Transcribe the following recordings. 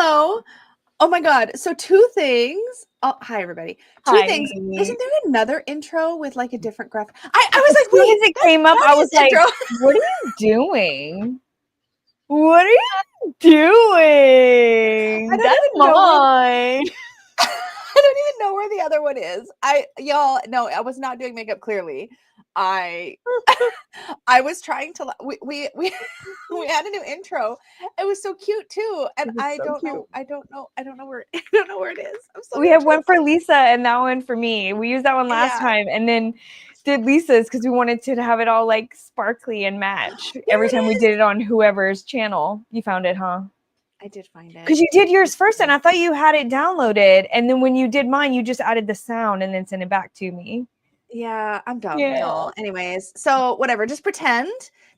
Hello. Oh my God. So two things. Oh, hi everybody. Two Hi. things. Isn't there another intro with like a different graphic? I was As like, soon wait, as it came up, I was like, intro. what are you doing? What are you doing? I don't That's even know where mine. I don't even know where the other one is. Y'all, no, I was not doing makeup clearly. I was trying to we we had a new intro. It was so cute too. And I don't know where I don't know where it is. I'm so We have one for Lisa and that one for me. We used that one last time and then did Lisa's because we wanted to have it all like sparkly and match every time we did it on whoever's channel. You found it, huh? I did find it. Because you did yours first and I thought you had it downloaded. And then when you did mine, you just added the sound and then sent it back to me. Yeah, I'm dumb, Yeah. y'all. Anyways, so whatever, just pretend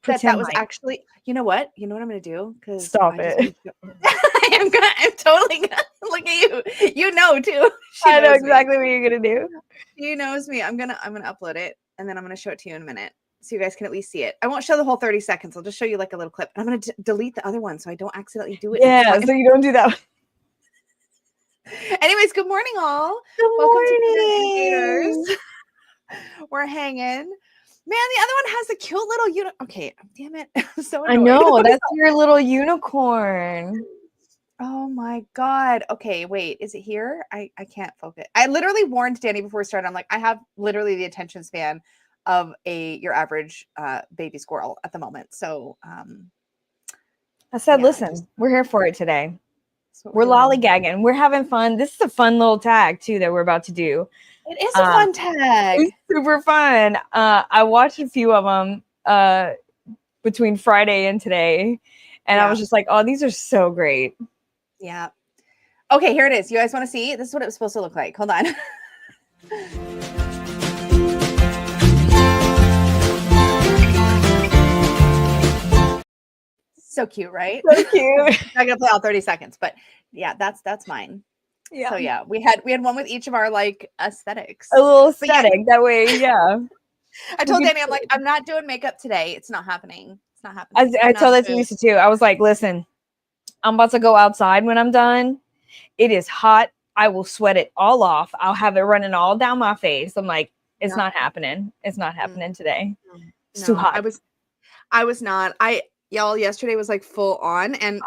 that was actually, you know what I'm gonna do? Because stop it. I'm totally gonna look at you. You know too. I know exactly what you're gonna do. She knows me. I'm gonna upload it and then I'm gonna show it to you in a minute. So you guys can at least see it. I won't show the whole 30 seconds. I'll just show you like a little clip. I'm going to delete the other one so I don't accidentally do it. Yeah, so you don't do that. Anyways, good morning, all. Good Welcome morning. to Gators. We're hanging. Man, the other one has a cute little Okay, damn it. I'm so annoyed. I know, that's your little unicorn. Oh my God. Okay, wait. Is it here? I can't focus. I literally warned Dani before we started. I'm like, I have literally the attention span of your average baby squirrel at the moment. So I said, listen, we're here for it today. We're lollygagging. We're having fun. This is a fun little tag too that we're about to do. It is a fun tag. It's super fun. I watched a few of them between Friday and today, and I was just like, oh, these are so great. Yeah. Okay, here it is. You guys want to see? This is what it was supposed to look like. Hold on. So cute, right? So cute. I'm gonna play all 30 seconds, but yeah, that's mine. Yeah. So yeah, we had one with each of our like aesthetics. A little aesthetic that way, yeah. I told Dani, I'm like, I'm not doing makeup today. It's not happening. It's not happening. I told that to Lisa too. I was like, listen, I'm about to go outside when I'm done. It is hot. I will sweat it all off. I'll have it running all down my face. I'm like, it's not happening. It's not happening today. It's too hot. I was not. Y'all, yesterday was like full on, and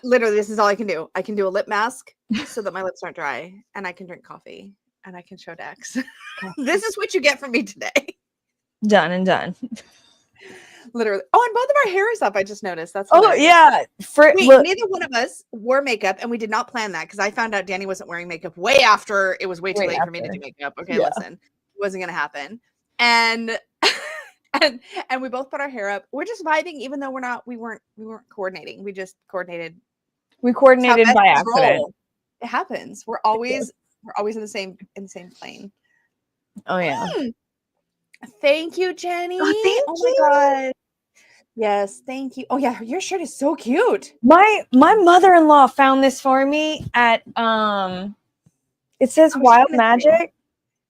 literally this is all I can do. I can do a lip mask so that my lips aren't dry, and I can drink coffee, and I can show decks. This is what you get from me today. Done and done. Literally. Oh, and both of our hair is up. I just noticed. That's hilarious. Yeah. Neither one of us wore makeup, and we did not plan that because I found out Dani wasn't wearing makeup way after it was way too late for me to do makeup. Okay, listen, it wasn't gonna happen, and we both put our hair up. We're just vibing, even though we weren't coordinating. We just coordinated. We coordinated by accident. It happens. We're always in the same plane. Oh yeah. Thank you, Jenny. Oh my God. Yes, thank you. Oh yeah, your shirt is so cute. My mother-in-law found this for me at it says Wild Magic,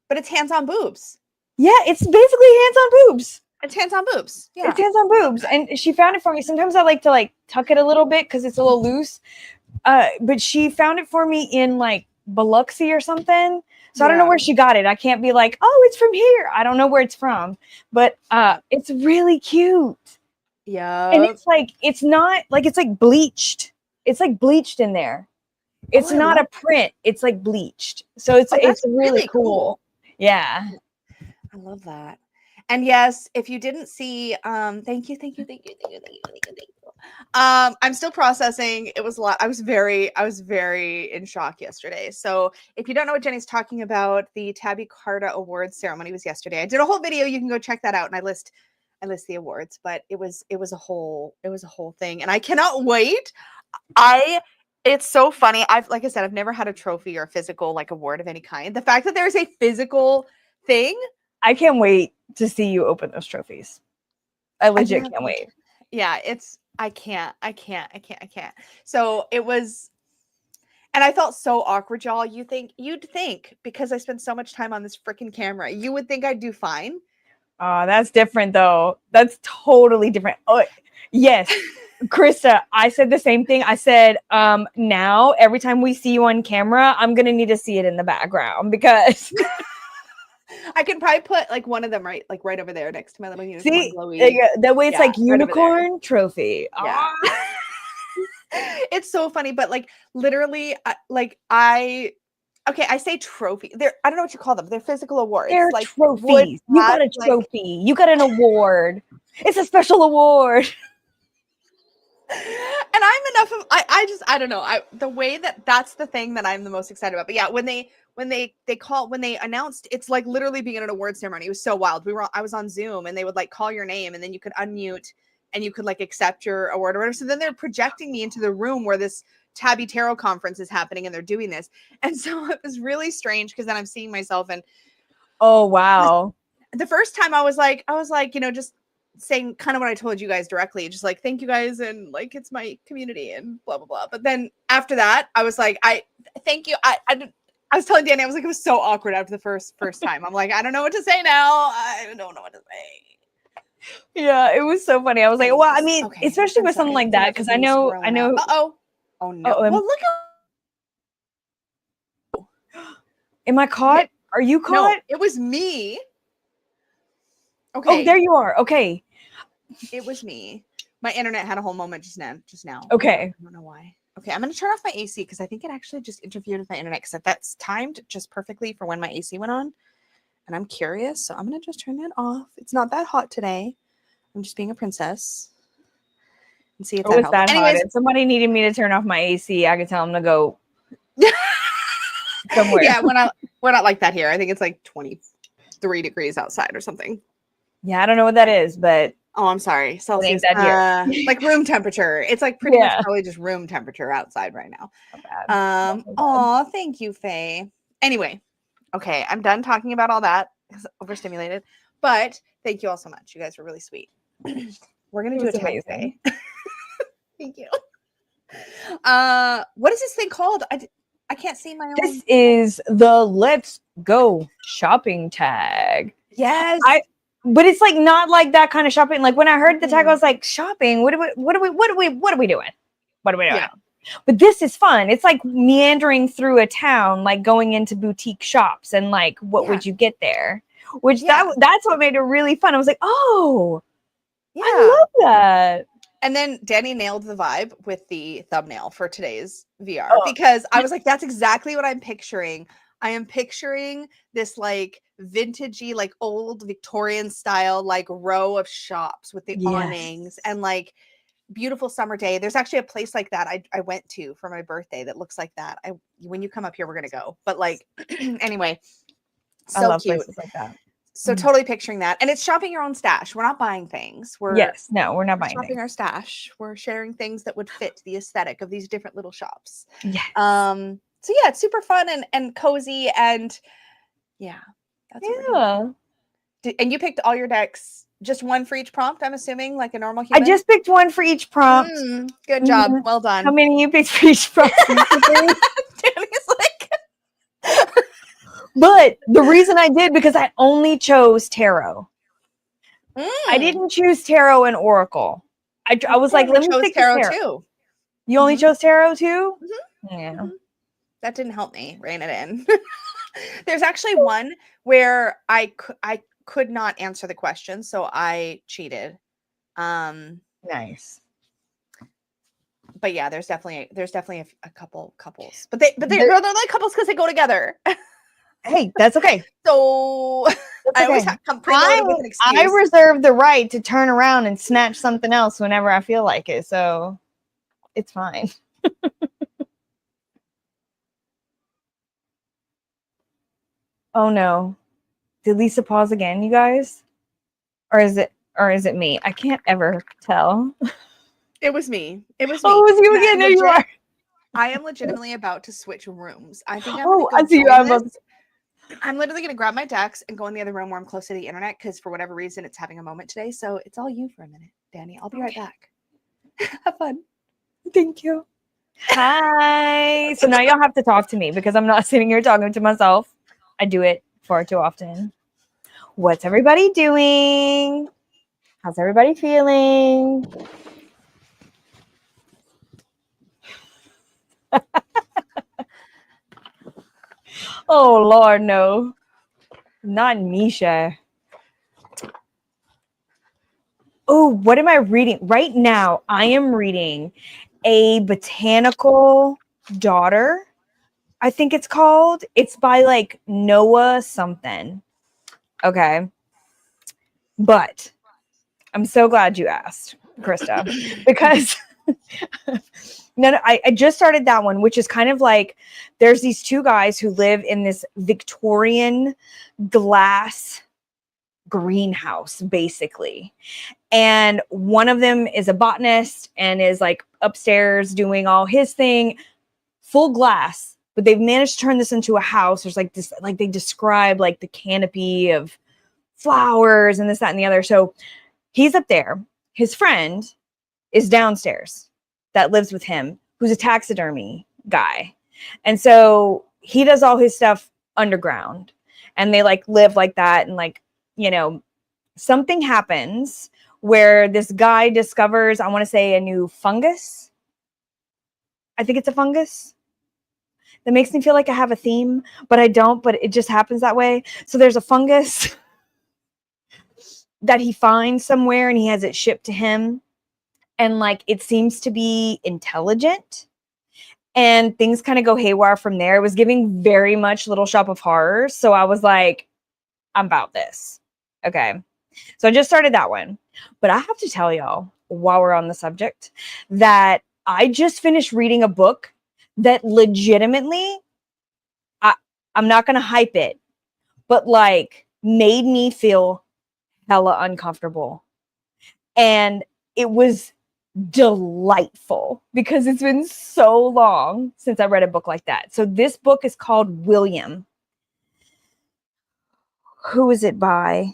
but it's hands-on boobs. Yeah, it's basically hands-on boobs. It's hands-on boobs. Yeah, it's hands-on boobs, and she found it for me. Sometimes I like to like tuck it a little bit because it's a little loose. But she found it for me in like Biloxi or something. So I don't know where she got it. I can't be like, oh, it's from here. I don't know where it's from, but it's really cute. Yeah. And it's like, it's not like, it's like bleached. It's like bleached in there. It's not a print. It's like bleached. So it's really cool. Yeah. I love that. And yes, if you didn't see, thank you. I'm still processing. It was a lot. I was very in shock yesterday. So if you don't know what Jenny's talking about, the Tabby Carta Awards ceremony was yesterday. I did a whole video. You can go check that out. And I list the awards, but it was a whole thing. And I cannot wait. It's so funny. Like I said, I've never had a trophy or a physical like award of any kind. The fact that there's a physical thing. I can't wait to see you open those trophies. I legit can't wait. Yeah, I can't. So it was, and I felt so awkward, y'all. You'd think because I spend so much time on this freaking camera, you would think I'd do fine. Oh, that's different though. That's totally different. Oh, yes. Krista, I said the same thing. I said, now every time we see you on camera, I'm gonna need to see it in the background because I can probably put like one of them right over there next to my little unicorn see glowy. that way it's like right over there. unicorn trophy. Yeah. It's so funny, but like literally, I say trophy. I don't know what you call them. They're physical awards. They're like trophies. You got a trophy. You got an award. It's a special award. And I'm enough of I don't know. The way that's the thing that I'm the most excited about. But yeah, when they announced, it's like literally being at an award ceremony. It was so wild. I was on Zoom and they would like call your name and then you could unmute and you could like accept your award or whatever. So then they're projecting me into the room where this Tabby Tarot conference is happening and they're doing this. And so it was really strange because then I'm seeing myself and oh wow. The first time I was like, just saying kind of what I told you guys directly, just like, thank you guys. And like, it's my community and blah, blah, blah. But then after that, I was like, thank you. I was telling Dani, I was like, it was so awkward after the first time. I'm like, I don't know what to say now. I don't know what to say. Yeah, it was so funny. I was like, well, I mean, especially with something like that, because I know. Oh no. Well, look at. Am I caught? Are you caught? No, it was me. Okay. Oh, there you are. Okay. It was me. My internet had a whole moment just now. Okay. I don't know why. Okay, I'm going to turn off my AC because I think it actually just interfered with my internet because that's timed just perfectly for when my AC went on. And I'm curious, so I'm going to just turn that off. It's not that hot today. I'm just being a princess. And see if that helps. Anyways, if somebody needed me to turn off my AC, I could tell them to go somewhere. Yeah, we're not like that here. I think it's like 23 degrees outside or something. Yeah, I don't know what that is, but oh, I'm sorry. Celsius. That here. Like room temperature. It's like pretty much probably just room temperature outside right now. Oh, thank you, Faye. Anyway, okay, I'm done talking about all that because overstimulated. But thank you all so much. You guys were really sweet. We're gonna do a tag today. Thank you. What is this thing called? I can't see my own. This is the Let's Go shopping tag. Yes. But it's like not like that kind of shopping. Like when I heard the tag, I was like, shopping. What are we doing? Yeah. But this is fun. It's like meandering through a town, like going into boutique shops and like what would you get there? Which that's what made it really fun. I was like, oh, yeah, I love that. And then Dani nailed the vibe with the thumbnail for today's VR because I was like, that's exactly what I'm picturing. I am picturing this like vintagey, like old Victorian style, like row of shops with the awnings and like beautiful summer day. There's actually a place like that I went to for my birthday that looks like that. When you come up here, we're gonna go. But like anyway, so I love cute. Places like that. So totally picturing that. And it's shopping your own stash. We're not buying things. We're not buying shopping our stash. We're sharing things that would fit the aesthetic of these different little shops. Yes. So yeah, it's super fun and cozy and that's what we're doing. And you picked all your decks, just one for each prompt, I'm assuming, like a normal human? I just picked one for each prompt. Good job. Well done. How many you picked for each prompt? Dani's like but the reason I did because I only chose tarot. I didn't choose tarot and oracle. I was like, let me pick tarot too. You only chose tarot too? Yeah. That didn't help me rein it in. There's actually one where I could not answer the question, so I cheated. Nice. But yeah, there's definitely a couples. But they're like couples because they go together. Hey, that's okay. So I always come preloaded with an excuse. I reserve the right to turn around and snatch something else whenever I feel like it. So it's fine. Oh no. Did Lisa pause again, you guys? Or is it me? I can't ever tell. It was me. It was me. Oh, it was you again. There you are. I am legitimately about to switch rooms. I think I see you. I'm literally going to grab my decks and go in the other room where I'm close to the internet because for whatever reason it's having a moment today. So it's all you for a minute, Dani. I'll be right back. Have fun. Thank you. Hi. So now you'll have to talk to me because I'm not sitting here talking to myself. I do it far too often. What's everybody doing? How's everybody feeling? Oh Lord, no. Not Misha. Oh, what am I reading? Right now, I am reading A Botanical Daughter, I think it's called. It's by like Noah something. Okay. But I'm so glad you asked, Krista, because I just started that one, which is kind of like there's these two guys who live in this Victorian glass greenhouse, basically. And one of them is a botanist and is like upstairs doing all his thing, full glass, but they've managed to turn this into a house. There's like this, like they describe like the canopy of flowers and this, that, and the other. So he's up there. His friend is downstairs that lives with him, who's a taxidermy guy. And so he does all his stuff underground and they like live like that. And like, you know, something happens where this guy discovers, I want to say, a new fungus. I think it's a fungus. That makes me feel like I have a theme, but I don't, but it just happens that way. So there's a fungus that he finds somewhere and he has it shipped to him. And like, it seems to be intelligent and things kind of go haywire from there. It was giving very much Little Shop of Horrors. So I was like, I'm about this. Okay. So I just started that one, but I have to tell y'all while we're on the subject that I just finished reading a book that legitimately, I'm not going to hype it, but like made me feel hella uncomfortable. And it was delightful because it's been so long since I read a book like that. So this book is called William. Who is it by?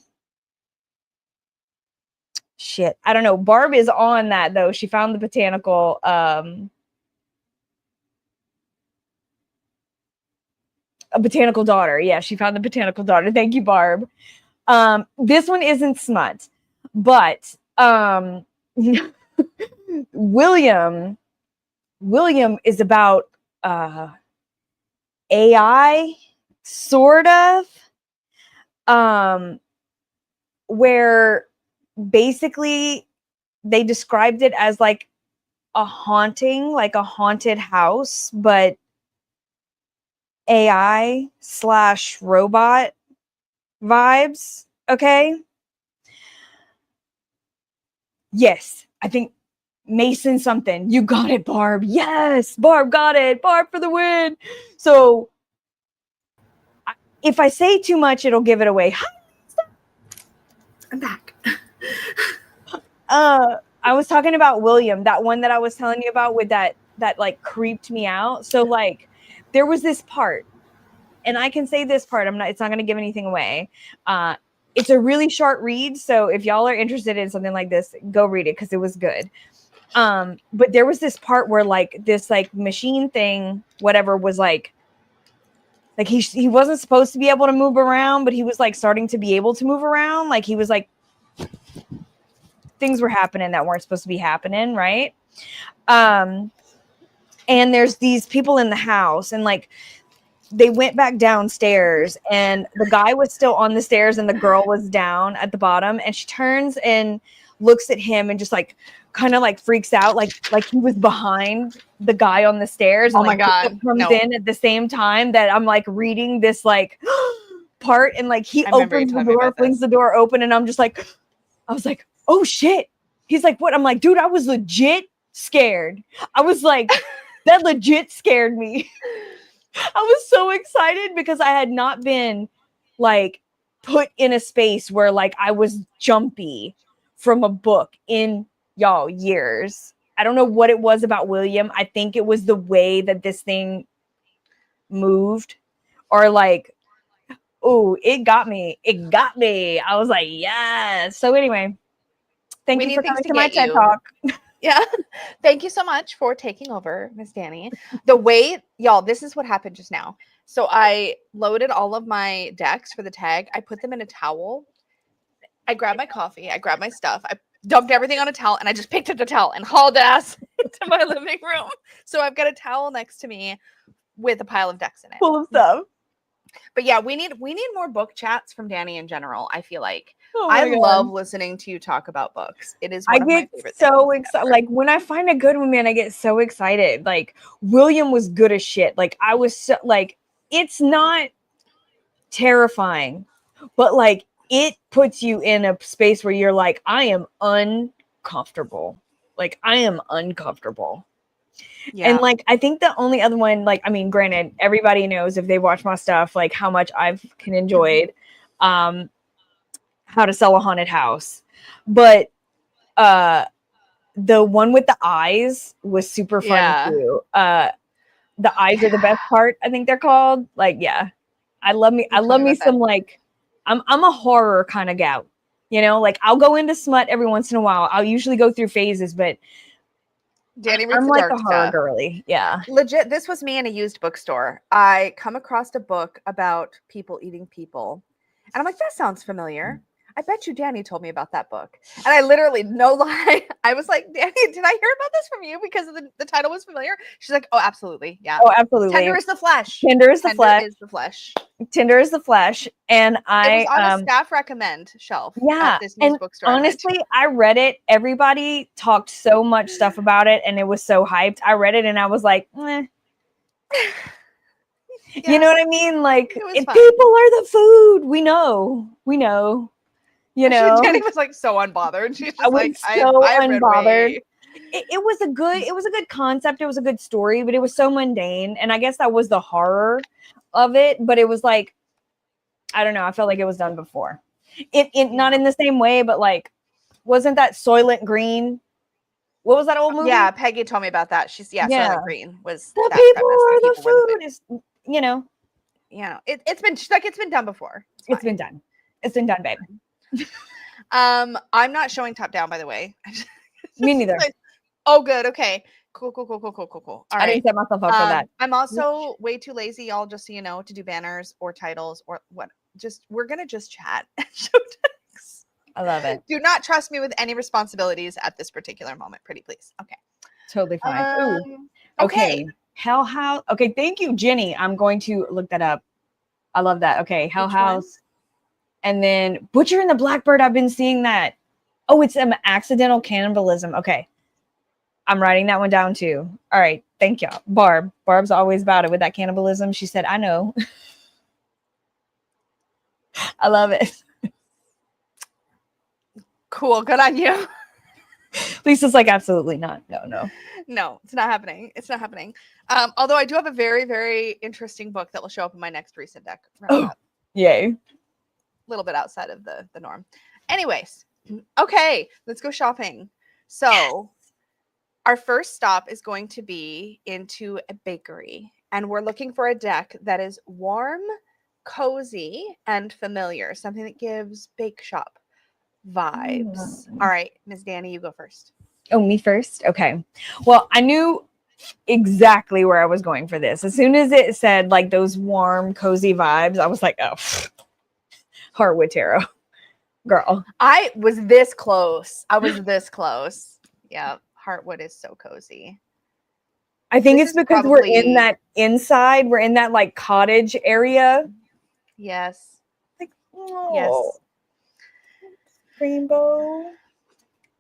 Shit, I don't know. Barb is on that though. She found the Botanical. A Botanical Daughter. Yeah, she found the Botanical Daughter. Thank you, Barb. This one isn't smut, but William is about AI, sort of, where basically they described it as like a haunting, like a haunted house, but AI/robot vibes. Okay. Yes, I think Mason something. You got it, Barb. Yes, Barb got it. Barb for the win. So if I say too much, it'll give it away. I'm back. I was talking about William, that one that I was telling you about with that like creeped me out. So like there was this part, and I can say this part, it's not going to give anything away. It's a really short read. So if y'all are interested in something like this, go read it because it was good. But there was this part where like this like machine thing, whatever, was like he wasn't supposed to be able to move around, but he was like starting to be able to move around. Like he was like, things were happening that weren't supposed to be happening, right? And there's these people in the house, and like they went back downstairs, and the guy was still on the stairs, and the girl was down at the bottom, and she turns and looks at him and just like kind of like freaks out, like he was behind the guy on the stairs. And, oh my God! Comes in at the same time that I'm like reading this like part, and like he opens the door, flings the door open, and I'm just like, I was like, oh shit. He's like, what? I'm like, dude, I was legit scared. I was like, that legit scared me. I was so excited because I had not been like put in a space where like I was jumpy from a book in y'all years. I don't know what it was about William. I think it was the way that this thing moved, or like, oh, it got me. It got me. I was like, yes. So anyway, thank you for coming to my TED Talk. Yeah. Thank you so much for taking over, Miss Dani. The way, y'all, this is what happened just now. So I loaded all of my decks for the tag. I put them in a towel. I grabbed my coffee. I grabbed my stuff. I dumped everything on a towel, and I just picked up the towel and hauled ass to my living room. So I've got a towel next to me with a pile of decks in it. Full of stuff. But yeah, we need more book chats from Dani in general. I feel like I love listening to you talk about books. It is one of my favorite so excited. Like when I find a good one, man, I get so excited. Like William was good as shit. Like I was so like, it's not terrifying, but like it puts you in a space where you're like, I am uncomfortable. Like I am uncomfortable. Yeah. And like I think the only other one, like, I mean, granted, everybody knows if they watch my stuff, like how much I've can enjoyed How to Sell a Haunted House. But the one with the eyes was super fun too. The eyes are the best part, I think they're called. Like, yeah. I love me some like I'm a horror kind of gal. You know, like I'll go into smut every once in a while. I'll usually go through phases, but Dani reads I'm the like dark a horror stuff. girly. Yeah. Legit, this was me in a used bookstore. I come across a book about people eating people. And I'm like, that sounds familiar. I bet you Dani told me about that book. And I literally, no lie, I was like, Dani, did I hear about this from you? Because the title was familiar. She's like, oh, absolutely. Yeah. Oh, absolutely. Tender is the flesh. Tender is the flesh. Is the flesh. Tender is the flesh. And it was on a staff recommend shelf. Yeah. At this news bookstore. Honestly, I read it. Everybody talked so much stuff about it and it was so hyped. I read it and I was like, eh. Yeah. You know what I mean? Like, people are the food. We know. You know, Dani was like so unbothered. She's just like, so unbothered. It was a good concept. It was a good story, but it was so mundane. And I guess that was the horror of it. But it was like, I don't know. I felt like it was done before. Not in the same way, but like, wasn't that Soylent Green? What was that old movie? Yeah, Peggy told me about that. Soylent Green was the people are the food. Is, you know. Yeah, it's been done before. It's been done. It's been done, babe. I'm not showing top down, by the way. Me neither. Oh, good. Okay. Cool. All right. I didn't set myself up for that. I'm also way too lazy, y'all, just so you know, to do banners or titles or what. We're gonna just chat and show text. I love it. Do not trust me with any responsibilities at this particular moment, pretty please. Okay. Totally fine. Okay. Hell House. Okay, thank you, Jenny. I'm going to look that up. I love that. Okay, Hell House. And then Butcher and the Blackbird, I've been seeing that. Oh, it's an accidental cannibalism. Okay. I'm writing that one down too. All right. Thank y'all. Barb's always about it with that cannibalism. She said, I know. I love it. Cool. Good on you. Lisa's like, absolutely not. No, it's not happening. It's not happening. Although I do have a very, very interesting book that will show up in my next recent deck. Yay. Little bit outside of the norm. Anyways, okay, let's go shopping. So our first stop is going to be into a bakery, and we're looking for a deck that is warm, cozy, and familiar, something that gives bake shop vibes. All right, Ms. Dani, you go first. Oh, me first? Okay. Well, I knew exactly where I was going for this. As soon as it said like those warm, cozy vibes, I was like, oh, Heartwood Tarot, girl. I was this close. Yeah, Heartwood is so cozy. I think it's because we're in that inside. We're in that like cottage area. Yes. Like, oh, yes. Rainbow.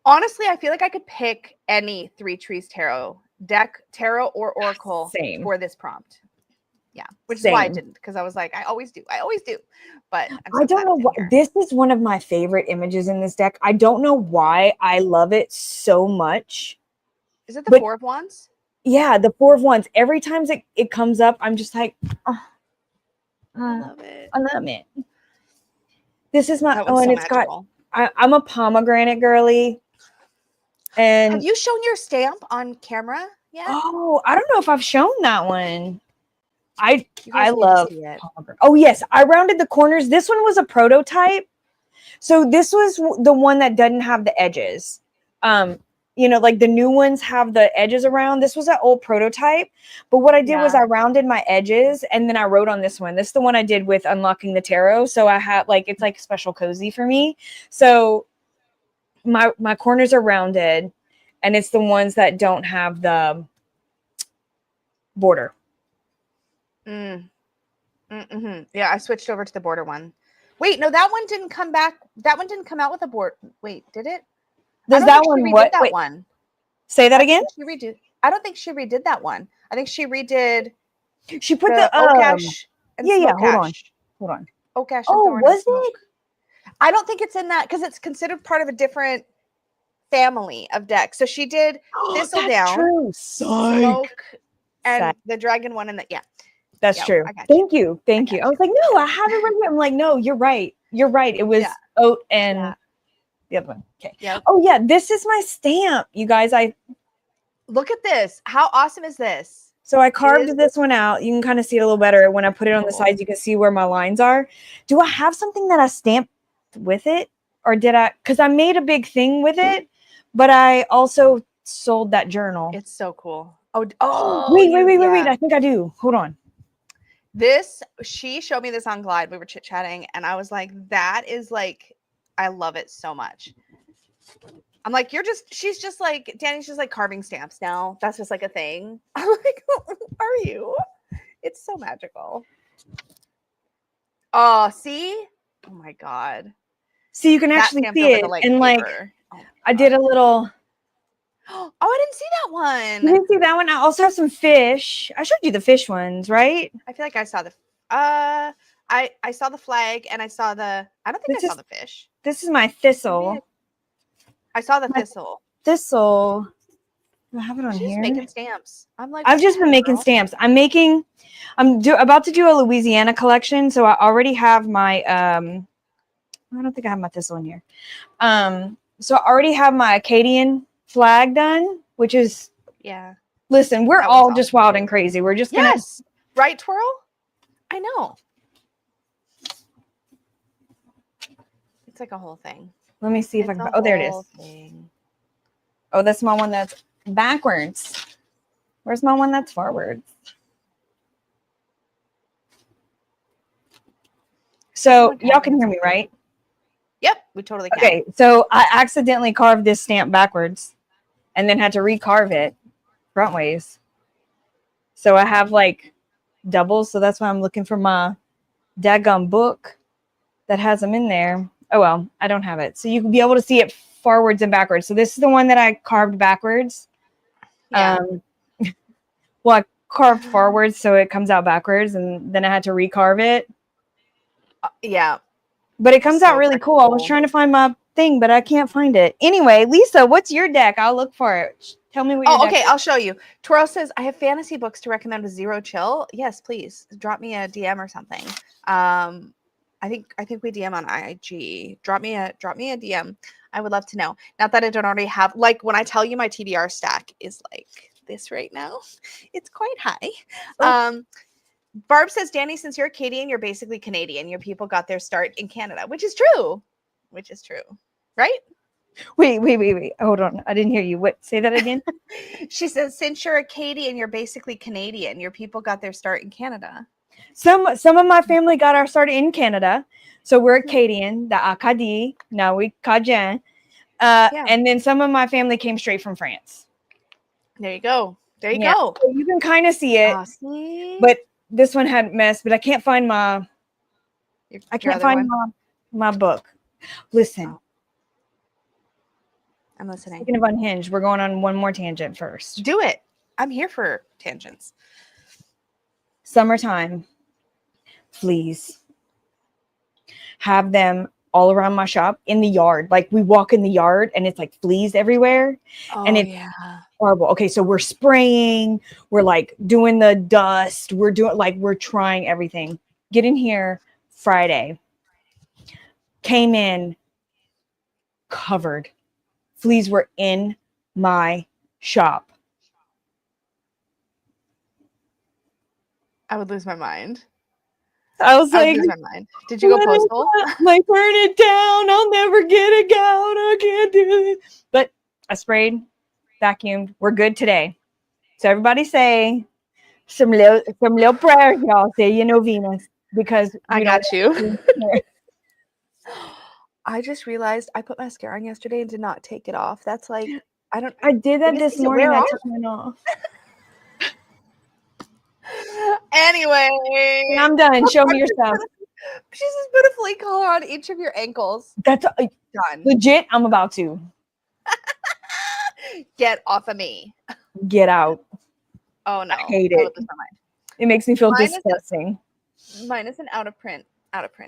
Honestly, I feel like I could pick any Three Trees Tarot deck, tarot or oracle for this prompt. Yeah, which is why I didn't, because I was like, I always do. But I don't know why. This is one of my favorite images in this deck. I don't know why I love it so much. Is it the Four of Wands? Yeah, the Four of Wands. Every time it comes up, I'm just like, oh, I love it. I love it. This is my and so it's magical. I'm a pomegranate girly. And have you shown your stamp on camera yet? Oh, I don't know if I've shown that one. I love pomegranate. Oh yes, I rounded the corners. This one was a prototype. So this was the one that doesn't have the edges. You know, like the new ones have the edges around. This was an old prototype. But what I did was I rounded my edges and then I wrote on this one. This is the one I did with Unlocking the Tarot. So I had like, it's like special cozy for me. So my corners are rounded and it's the ones that don't have the border. Yeah, I switched over to the border one. Wait, no, that one didn't come back. That one didn't come out with a border. Wait, did it? Does that one what? That Wait, one. say that again. I don't think she redid that one. I think she redid. She put the oak ash and yeah. Hold on. Oak ash and Oh, thorn. was it? I don't think it's in that because it's considered part of a different family of decks. So she did thistledown, true. smoke, and the dragon one, and that's true. Thank you. I was like, no, I haven't read it. I'm like, no, you're right. It was oat and the other one. Okay. Yep. Oh yeah, this is my stamp, you guys. I look at this. How awesome is this? So I carved this one out. You can kind of see it a little better when I put it on the sides. You can see where my lines are. Do I have something that I stamped with it, or did I? Because I made a big thing with it, but I also sold that journal. It's so cool. Wait! I think I do. Hold on. She showed me this on Glide. We were chit chatting, and I was like, "That is like, I love it so much." I'm like, she's just like, Dani's just like carving stamps now. That's just like a thing. I'm like, are you? It's so magical. Oh, see? Oh my God. See, you can actually see it. And like, I did a little. Oh, I didn't see that one. You didn't see that one? I also have some fish. I showed you the fish ones, right? I feel like I saw I saw the flag and I saw I don't think I saw the fish. This is my thistle. I saw the thistle. Thistle. Do I have it on She's here? making stamps. I'm like, I've just been making stamps. I'm about to do a Louisiana collection. So I already have my, I don't think I have my thistle in here. So I already have my Acadian flag done, which is, listen, we're all just wild and crazy. We're just gonna, right, Twirl? I know. It's like a whole thing. Let me see if I can, oh, there it is. Oh, that's my one that's backwards. Where's my one that's forwards? So y'all can hear me, right? Yep, we totally can. Okay, so I accidentally carved this stamp backwards and then had to recarve it front ways. So I have like doubles. So that's why I'm looking for my daggum book that has them in there. Oh, well, I don't have it. So you can be able to see it forwards and backwards. So this is the one that I carved backwards. Yeah. Well, I carved forwards so it comes out backwards, and then I had to recarve it. Yeah. But it comes out really cool. I was trying to find my thing, but I can't find it. Anyway, Lisa, what's your deck? I'll look for it. Tell me what your deck is. I'll show you. Twirl says, I have fantasy books to recommend with zero chill. Yes, please. Drop me a DM or something. I think we DM on IG. Drop me a DM. I would love to know. Not that I don't already have, like when I tell you my TBR stack is like this right now. It's quite high. Barb says, Dani, since you're Acadian, you're basically Canadian. Your people got their start in Canada, which is true. Right? Wait. Hold on. I didn't hear you. What? Say that again. She says, since you're Acadian, you're basically Canadian. Your people got their start in Canada. Some of my family got our start in Canada. So we're Acadian, the Acadie, now we Cajun. And then some of my family came straight from France. There you go. Go. So you can kind of see it. But this one had mess, but I can't find my my book. Listen. I'm listening. Speaking of unhinged, we're going on one more tangent first. Do it. I'm here for tangents. Summertime. Please. Have them all around my shop in the yard. Like we walk in the yard and it's like fleas everywhere. And it's horrible. Okay, so we're spraying, we're like doing the dust, we're trying everything. Get in here Friday. Came in covered. Fleas were in my shop. I would lose my mind. I was like, lose my mind. Did you go postal? Like, burn it down. I'll never get it out. I can't do it. But I sprayed, vacuumed. We're good today. So everybody say some little prayers, y'all. Say you know Venus because I got you. I just realized I put mascara on yesterday and did not take it off. That's like I did that Is this it morning. wear I off? took mine off. Anyway, And I'm done. Show me your stuff. She's just put a flea collar on each of your ankles. That's Done. legit. I'm about to Get off of me. get out. Oh no. I hate I it. love this so much. It makes me feel Mine is- disgusting. Mine is an out of print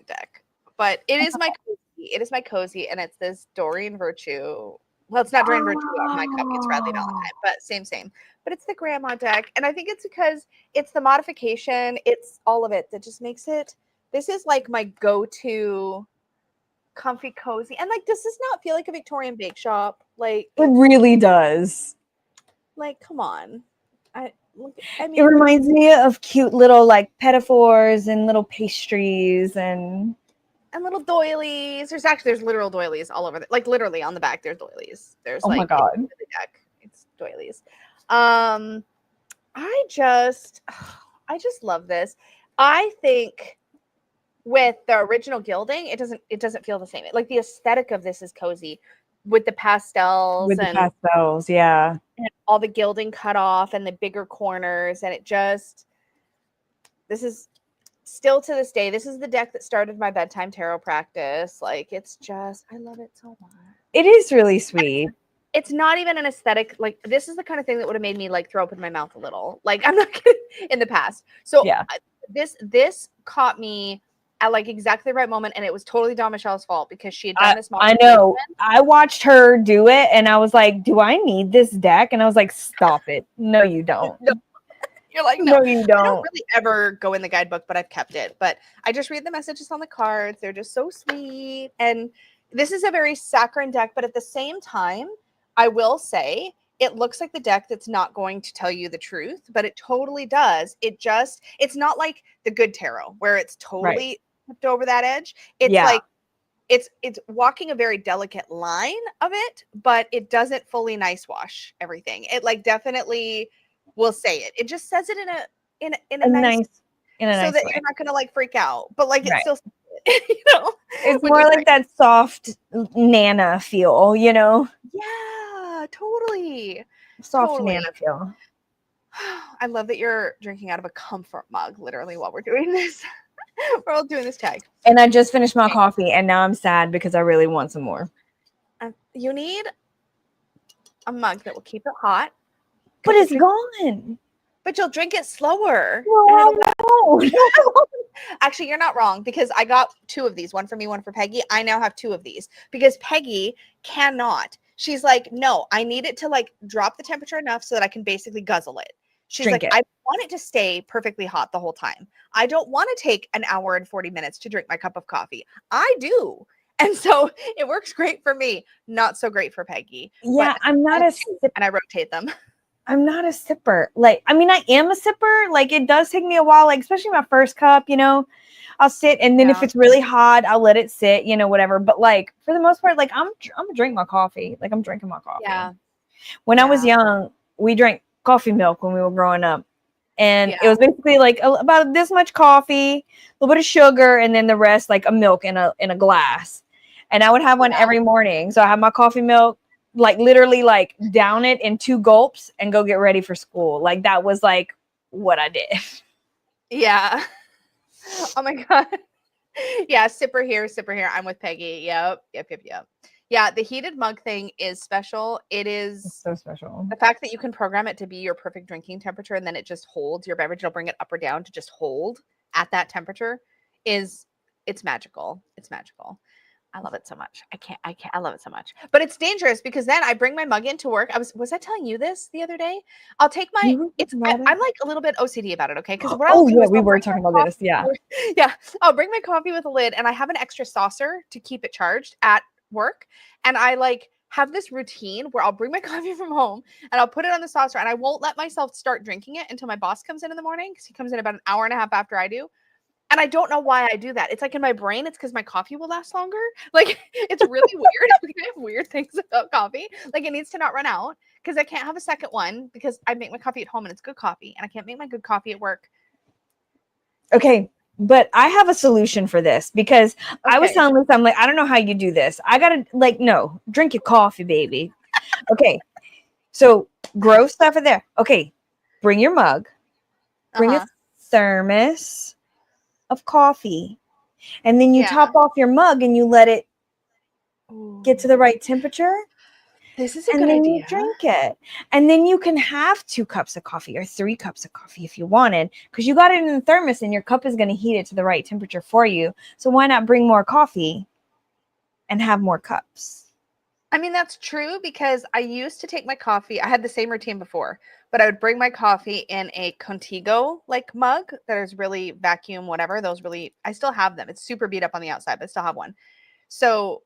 deck, but it is my cozy. It is my cozy, and it's this Doreen Virtue. Well, it's not Doreen Virtue on my copy. It's Radley Valentine, but same. But it's the grandma deck, and I think it's because it's the modification. It's all of it that just makes it. This is like my go-to comfy cozy, and like, does this not feel like a Victorian bake shop? Like, It really does. like, come on. I mean, It reminds me of cute little like pedophores and little pastries and little doilies. There's literal doilies all over. Like literally on the back, there's doilies. There's oh my God. the deck. It's doilies. I just love this. I think with the original gilding, it doesn't feel the same. Like the aesthetic of this is cozy with the pastels with the pastels, yeah. and all the gilding cut off and the bigger corners, and this is still to this day, this is the deck that started my bedtime tarot practice. Like, it's just, I love it so much. It is really sweet. It's not even an aesthetic. Like, this is the kind of thing that would have made me like throw open my mouth a little. Like, I'm not kidding, in the past. So yeah, this caught me at like exactly the right moment, and it was totally Dawn Michelle's fault because she had done this. I know. I watched her do it, and I was like, "Do I need this deck?" And I was like, "Stop it! No, you don't." No. You're like, no, you don't. I don't really ever go in the guidebook, but I've kept it. But I just read the messages on the cards. They're just so sweet. And this is a very saccharine deck, but at the same time, I will say it looks like the deck that's not going to tell you the truth, but it totally does. It's not like the good tarot where it's totally tipped over that edge. It's like it's walking a very delicate line of it, but it doesn't fully nice wash everything. It like definitely will say it. It just says it in a nice so nice that way. you're not gonna like freak out, but like it's still it's more like that soft Nana feel, Yeah, totally. Soft Nana feel. I love that you're drinking out of a comfort mug literally while we're doing this. We're all doing this tag. And I just finished my coffee, and now I'm sad because I really want some more. You need a mug that will keep it hot. But it's gone. But you'll drink it slower. No. Actually, you're not wrong because I got 2 of these, one for me, one for Peggy. I now have 2 of these because Peggy cannot. She's like, no, I need it to like drop the temperature enough so that I can basically guzzle it. She's like, I want it to stay perfectly hot the whole time. I don't want to take an hour and 40 minutes to drink my cup of coffee. I do. And so it works great for me. Not so great for Peggy. Yeah, I'm not a sipper. And I rotate them. I'm not a sipper. Like, I mean, I am a sipper. Like, it does take me a while, like, especially my first cup, I'll sit, and then if it's really hot, I'll let it sit, whatever. But like, for the most part, like, I'm gonna drink my coffee. Like, I'm drinking my coffee. Yeah. When I was young, we drank coffee milk when we were growing up. And it was basically like about this much coffee, a little bit of sugar, and then the rest like a milk in a glass. And I would have one every morning. So I have my coffee milk, like literally like down it in 2 gulps and go get ready for school. Like that was like what I did. Yeah. Oh my God. Yeah. Sipper here, sipper here. I'm with Peggy. Yep. Yeah. The heated mug thing is special. It's so special. The fact that you can program it to be your perfect drinking temperature and then it just holds your beverage. It'll bring it up or down to just hold at that temperature it's magical. It's magical. I love it so much. I love it so much. But it's dangerous because then I bring my mug into work. Was I telling you this the other day? I'll take my I'm like a little bit OCD about it, okay? Because we were talking about this. Yeah. Yeah. I'll bring my coffee with a lid and I have an extra saucer to keep it charged at work. And I like have this routine where I'll bring my coffee from home and I'll put it on the saucer and I won't let myself start drinking it until my boss comes in the morning because he comes in about an hour and a half after I do. And I don't know why I do that. It's like in my brain, it's because my coffee will last longer. Like, it's really weird. I have weird things about coffee. Like, it needs to not run out because I can't have a second one because I make my coffee at home and it's good coffee. And I can't make my good coffee at work. Okay. But I have a solution for this because I was telling Lisa, I'm like, I don't know how you do this. I got to, like, no, drink your coffee, baby. Okay. So grow stuff in there. Okay, bring your mug. Bring a thermos of coffee. And then you top off your mug and you let it get to the right temperature. This is a and good then idea. You drink it. And then you can have 2 cups of coffee or 3 cups of coffee if you wanted, because you got it in the thermos and your cup is going to heat it to the right temperature for you. So why not bring more coffee and have more cups? I mean, that's true, because I used to take my coffee. I had the same routine before, but I would bring my coffee in a Contigo like mug that is really vacuum, whatever. Those really, I still have them. It's super beat up on the outside, but I still have one. So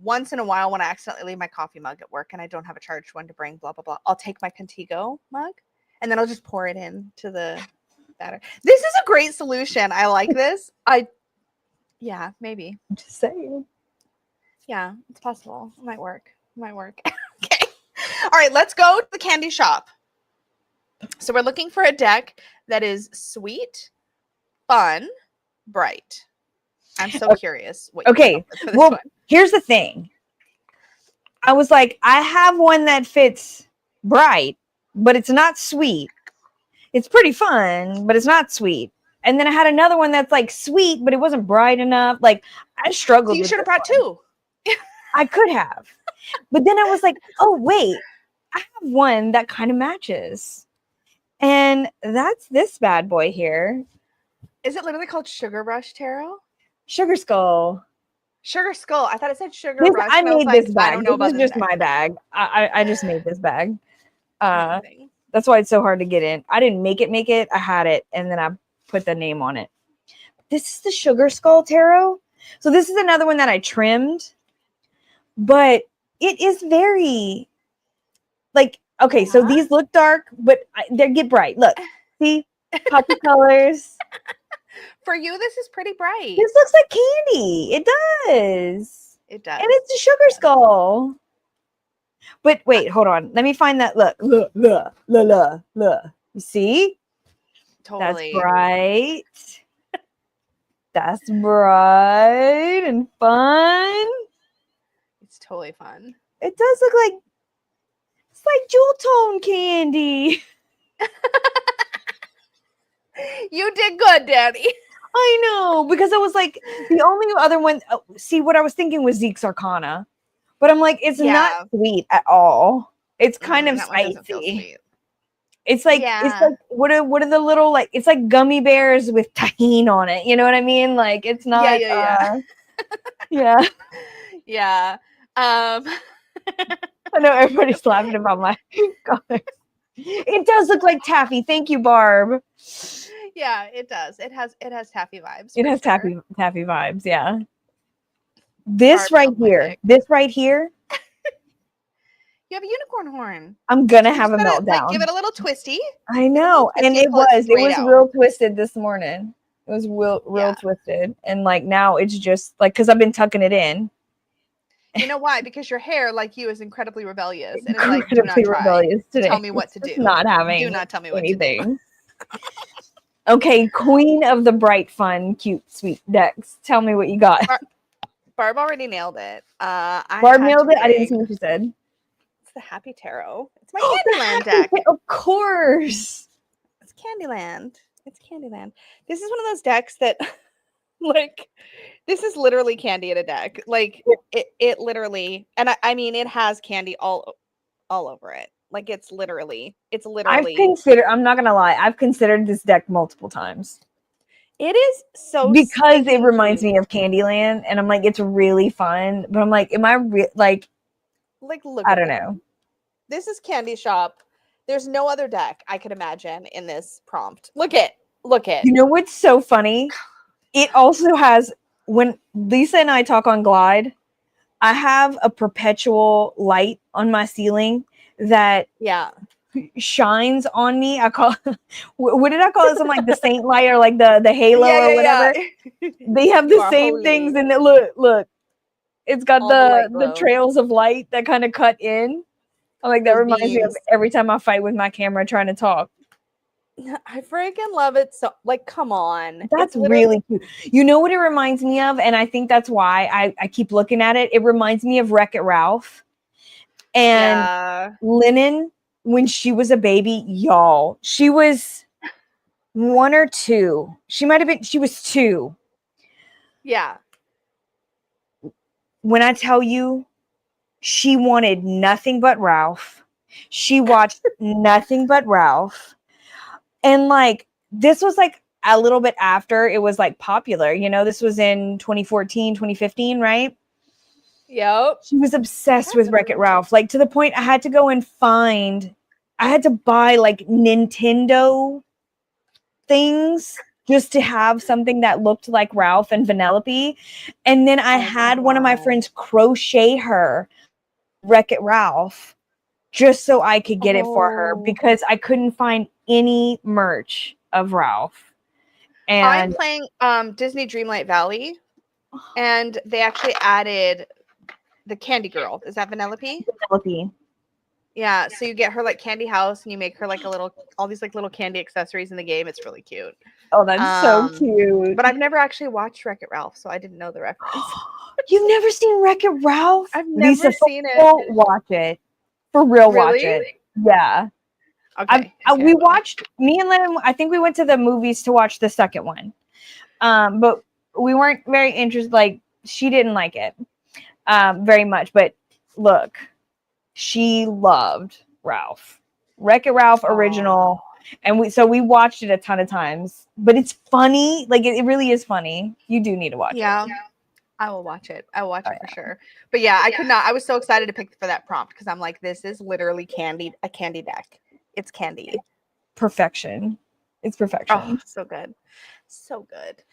once in a while, when I accidentally leave my coffee mug at work and I don't have a charged one to bring, blah, blah, blah, I'll take my Contigo mug and then I'll just pour it into the batter. This is a great solution. I like this. Yeah, maybe. I'm just saying. Yeah, it's possible. It might work. Okay. All right, let's go to the candy shop. So we're looking for a deck that is sweet, fun, bright. I'm so curious what you came up with for this one. Here's the thing. I was like, I have one that fits bright, but it's not sweet. It's pretty fun, but it's not sweet. And then I had another one that's like sweet, but it wasn't bright enough. Like, I struggled. So you should have brought 2. I could have. But then I was like, oh, wait, I have one that kind of matches. And that's this bad boy here. Is it literally called Sugar Rush Tarot? Sugar Skull. Sugar Skull. I thought it said Sugar Rush. I made this bag. I don't know about this is just my bag. I just made this bag. That's why it's so hard to get in. I didn't make it. I had it, and then I put the name on it. This is the Sugar Skull Tarot. So this is another one that I trimmed. But it is very, like, okay, so these look dark, but they get bright. Look, see, poppy colors. For you, this is pretty bright. This looks like candy. It does. It does. And it's a sugar skull. But wait, hold on. Let me find that. Look. You see? Totally. That's bright. That's bright and fun. It's totally fun. It does look like, it's like jewel tone candy. You did good, Dani. I know, because I was like, the only other one, see, what I was thinking was Zeke's Arcana. But I'm like, it's not sweet at all. It's kind of spicy. It's like, what are the little, like, it's like gummy bears with tahini on it. You know what I mean? Like, it's not. Yeah. Yeah. I know everybody's laughing about my colors. It does look like taffy. Thank you, Barb. Yeah, it does. It has taffy vibes. It has taffy vibes. Yeah. This right here. You have a unicorn horn. I'm gonna have a meltdown. Like, give it a little twisty. I know, and it was real twisted this morning. It was real twisted, and like now it's just like, because I've been tucking it in. You know why? Because your hair, like you, is incredibly rebellious, and it's like, do not rebellious today. Tell me what to do. Not having. Do not tell me what to do. Okay, Queen of the Bright, Fun, Cute, Sweet decks. Tell me what you got. Barb already nailed it. Barb nailed it. I didn't see what you said. It's the Happy Tarot. It's my Candyland deck. Of course. It's Candyland. This is one of those decks that, like, this is literally candy in a deck. Like, it literally, and I mean, it has candy all over it. Like, it's literally. I'm not gonna lie, I've considered this deck multiple times. It is so, because it reminds me of Candyland, and I'm like, it's really fun, but I'm like, am I like look, I don't know. This is Candy Shop. There's no other deck I could imagine in this prompt. Look it. You know what's so funny? It also has, when Lisa and I talk on Glide, I have a perpetual light on my ceiling that shines on me. I call what did I call it? Something like the saint light, or like the halo or whatever. They have the same things, and look. It's got the trails of light that kind of cut in. I'm like, that reminds me of every time I fight with my camera trying to talk. I freaking love it. So, like, come on. That's really cute. You know what it reminds me of? And I think that's why I keep looking at it. It reminds me of Wreck-It Ralph and Linen when she was a baby, y'all. She was 1 or 2. She might have been, she was 2. Yeah. When I tell you, she wanted nothing but Ralph. She watched nothing but Ralph. And like, this was like a little bit after it was like popular. You know, this was in 2014, 2015, right? Yep. She was obsessed with Wreck-It Ralph, like to the point I had to go and I had to buy like Nintendo things just to have something that looked like Ralph and Vanellope. And then I had one of my friends crochet her Wreck-It Ralph just so I could get it for her because I couldn't find any merch of Ralph. I'm And playing Disney Dreamlight Valley, and they actually added the Candy Girl. Is that Vanellope? Vanellope. Yeah, so you get her like candy house and you make her like all these like little candy accessories in the game. It's really cute. Oh, that's so cute. But I've never actually watched Wreck-It Ralph, so I didn't know the reference. You've never seen Wreck-It Ralph? I've never seen it. Watch it. For real, watch Really? it. Yeah. Okay. We watched, me and Lynn, I think we went to the movies to watch the second one. But we weren't very interested. Like, she didn't like it very much. But look, she loved Ralph. Wreck-It Ralph original. And we watched it a ton of times. But it's funny. Like, it really is funny. You do need to watch it. Yeah. I will watch it. I will watch it for sure. But yeah, I could not. I was so excited to pick for that prompt because I'm like, this is literally a candy deck. It's candy. Perfection. It's perfection. Oh, so good. So good.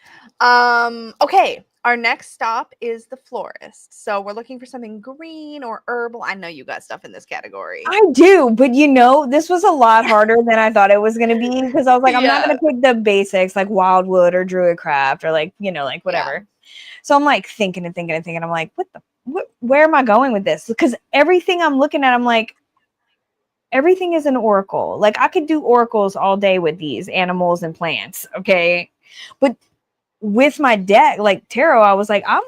Okay. Our next stop is the Florist. So we're looking for something green or herbal. I know you got stuff in this category. I do, but you know, this was a lot harder than I thought it was going to be because I was like, I'm not going to pick the basics like wildwood or druidcraft or like, you know, like whatever. Yeah. So I'm like thinking. I'm like, where am I going with this? Because everything I'm looking at, I'm like, everything is an oracle. Like I could do oracles all day with these animals and plants. Okay. But with my deck, like tarot, I was like, I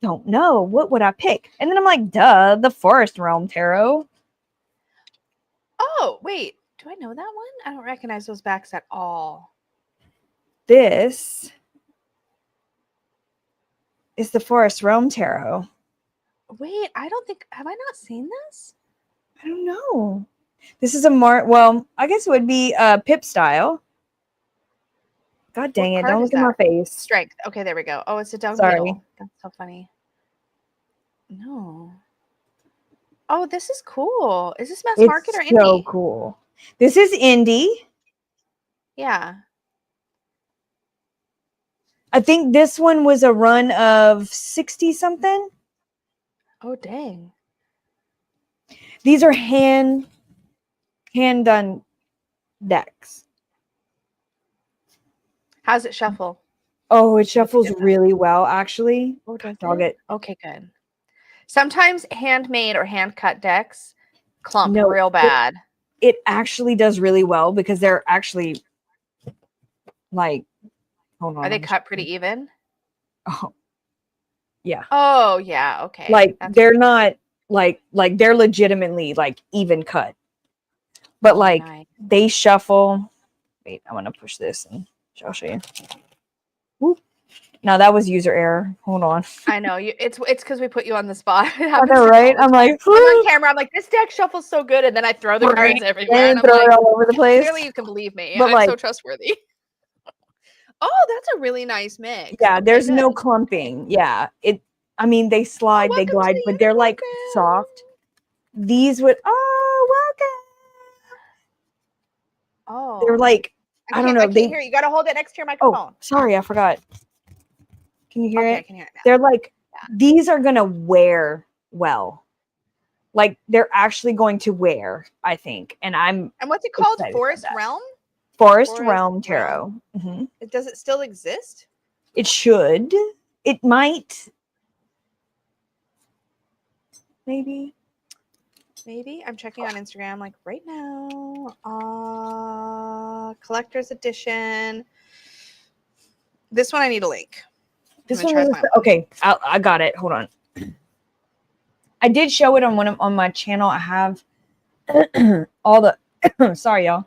don't know. What would I pick? And then I'm like, duh, the Forest Realm Tarot. Oh, wait. Do I know that one? I don't recognize those backs at all. This is the Forest Realm Tarot. Wait, have I not seen this? I don't know. This is well, I guess it would be Pip style. God dang it, don't look in my face. Strength. Okay, there we go. Oh, it's a dog Sorry. beetle. That's so funny. No. Oh, this is cool. Is this mass market or indie? It's so cool. This is indie. Yeah. I think this one was a run of 60 something. Oh, dang. These are hand done decks. How's it shuffle? Oh, it shuffles really well, actually. Oh, does Dog it? Okay, good. Sometimes handmade or hand cut decks clump real bad. It actually does really well because they're actually like, hold on. Are they cut pretty even? Oh, yeah. Oh, yeah. Okay. Like they're not like they're legitimately like even cut, but like they shuffle. Wait, I want to push this and I'll show you. Whoop. Now that was user error. Hold on. I know you. It's because we put you on the spot. I know, right? I'm like, I'm on camera. I'm like, this deck shuffles so good, and then I throw the cards everywhere, and I'm throw like, it all over the place. Clearly, you can believe me. But I'm so trustworthy. Oh, that's a really nice mix. Yeah, there's no clumping. Yeah, I mean, they slide, they glide, but they're like soft. These would. Oh, welcome. Oh, they're like. I don't know. I can't hear you. You got to hold it next to your microphone. Oh, sorry, I forgot. Can you hear it? I can hear it now. They're like, these are gonna wear well. Like they're actually going to wear, I think. And what's it called? Forest Realm? Forest Realm Tarot. Mm-hmm. Does it still exist? It should. It might. Maybe. I'm checking on Instagram like right now. Collector's edition. This one I need a link. This one is okay. I got it. Hold on. I did show it on my channel. I have all the sorry, y'all.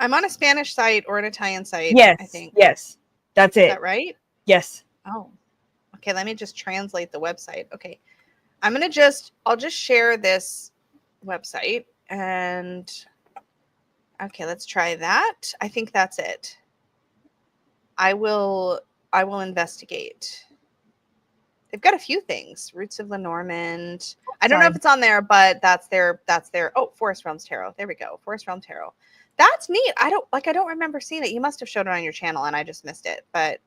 I'm on a Spanish site or an Italian site. Yes, I think. yes, that's Is it. that right? Yes. Oh, okay. Let me just translate the website. Okay. I'll just share this website and okay, let's try that. I think that's it. I will investigate. They've got a few things. Roots of Lenormand. I don't know if it's on there, but that's their oh, Forest Realms Tarot. There we go. Forest Realm Tarot. That's neat. I don't remember seeing it. You must have showed it on your channel and I just missed it. But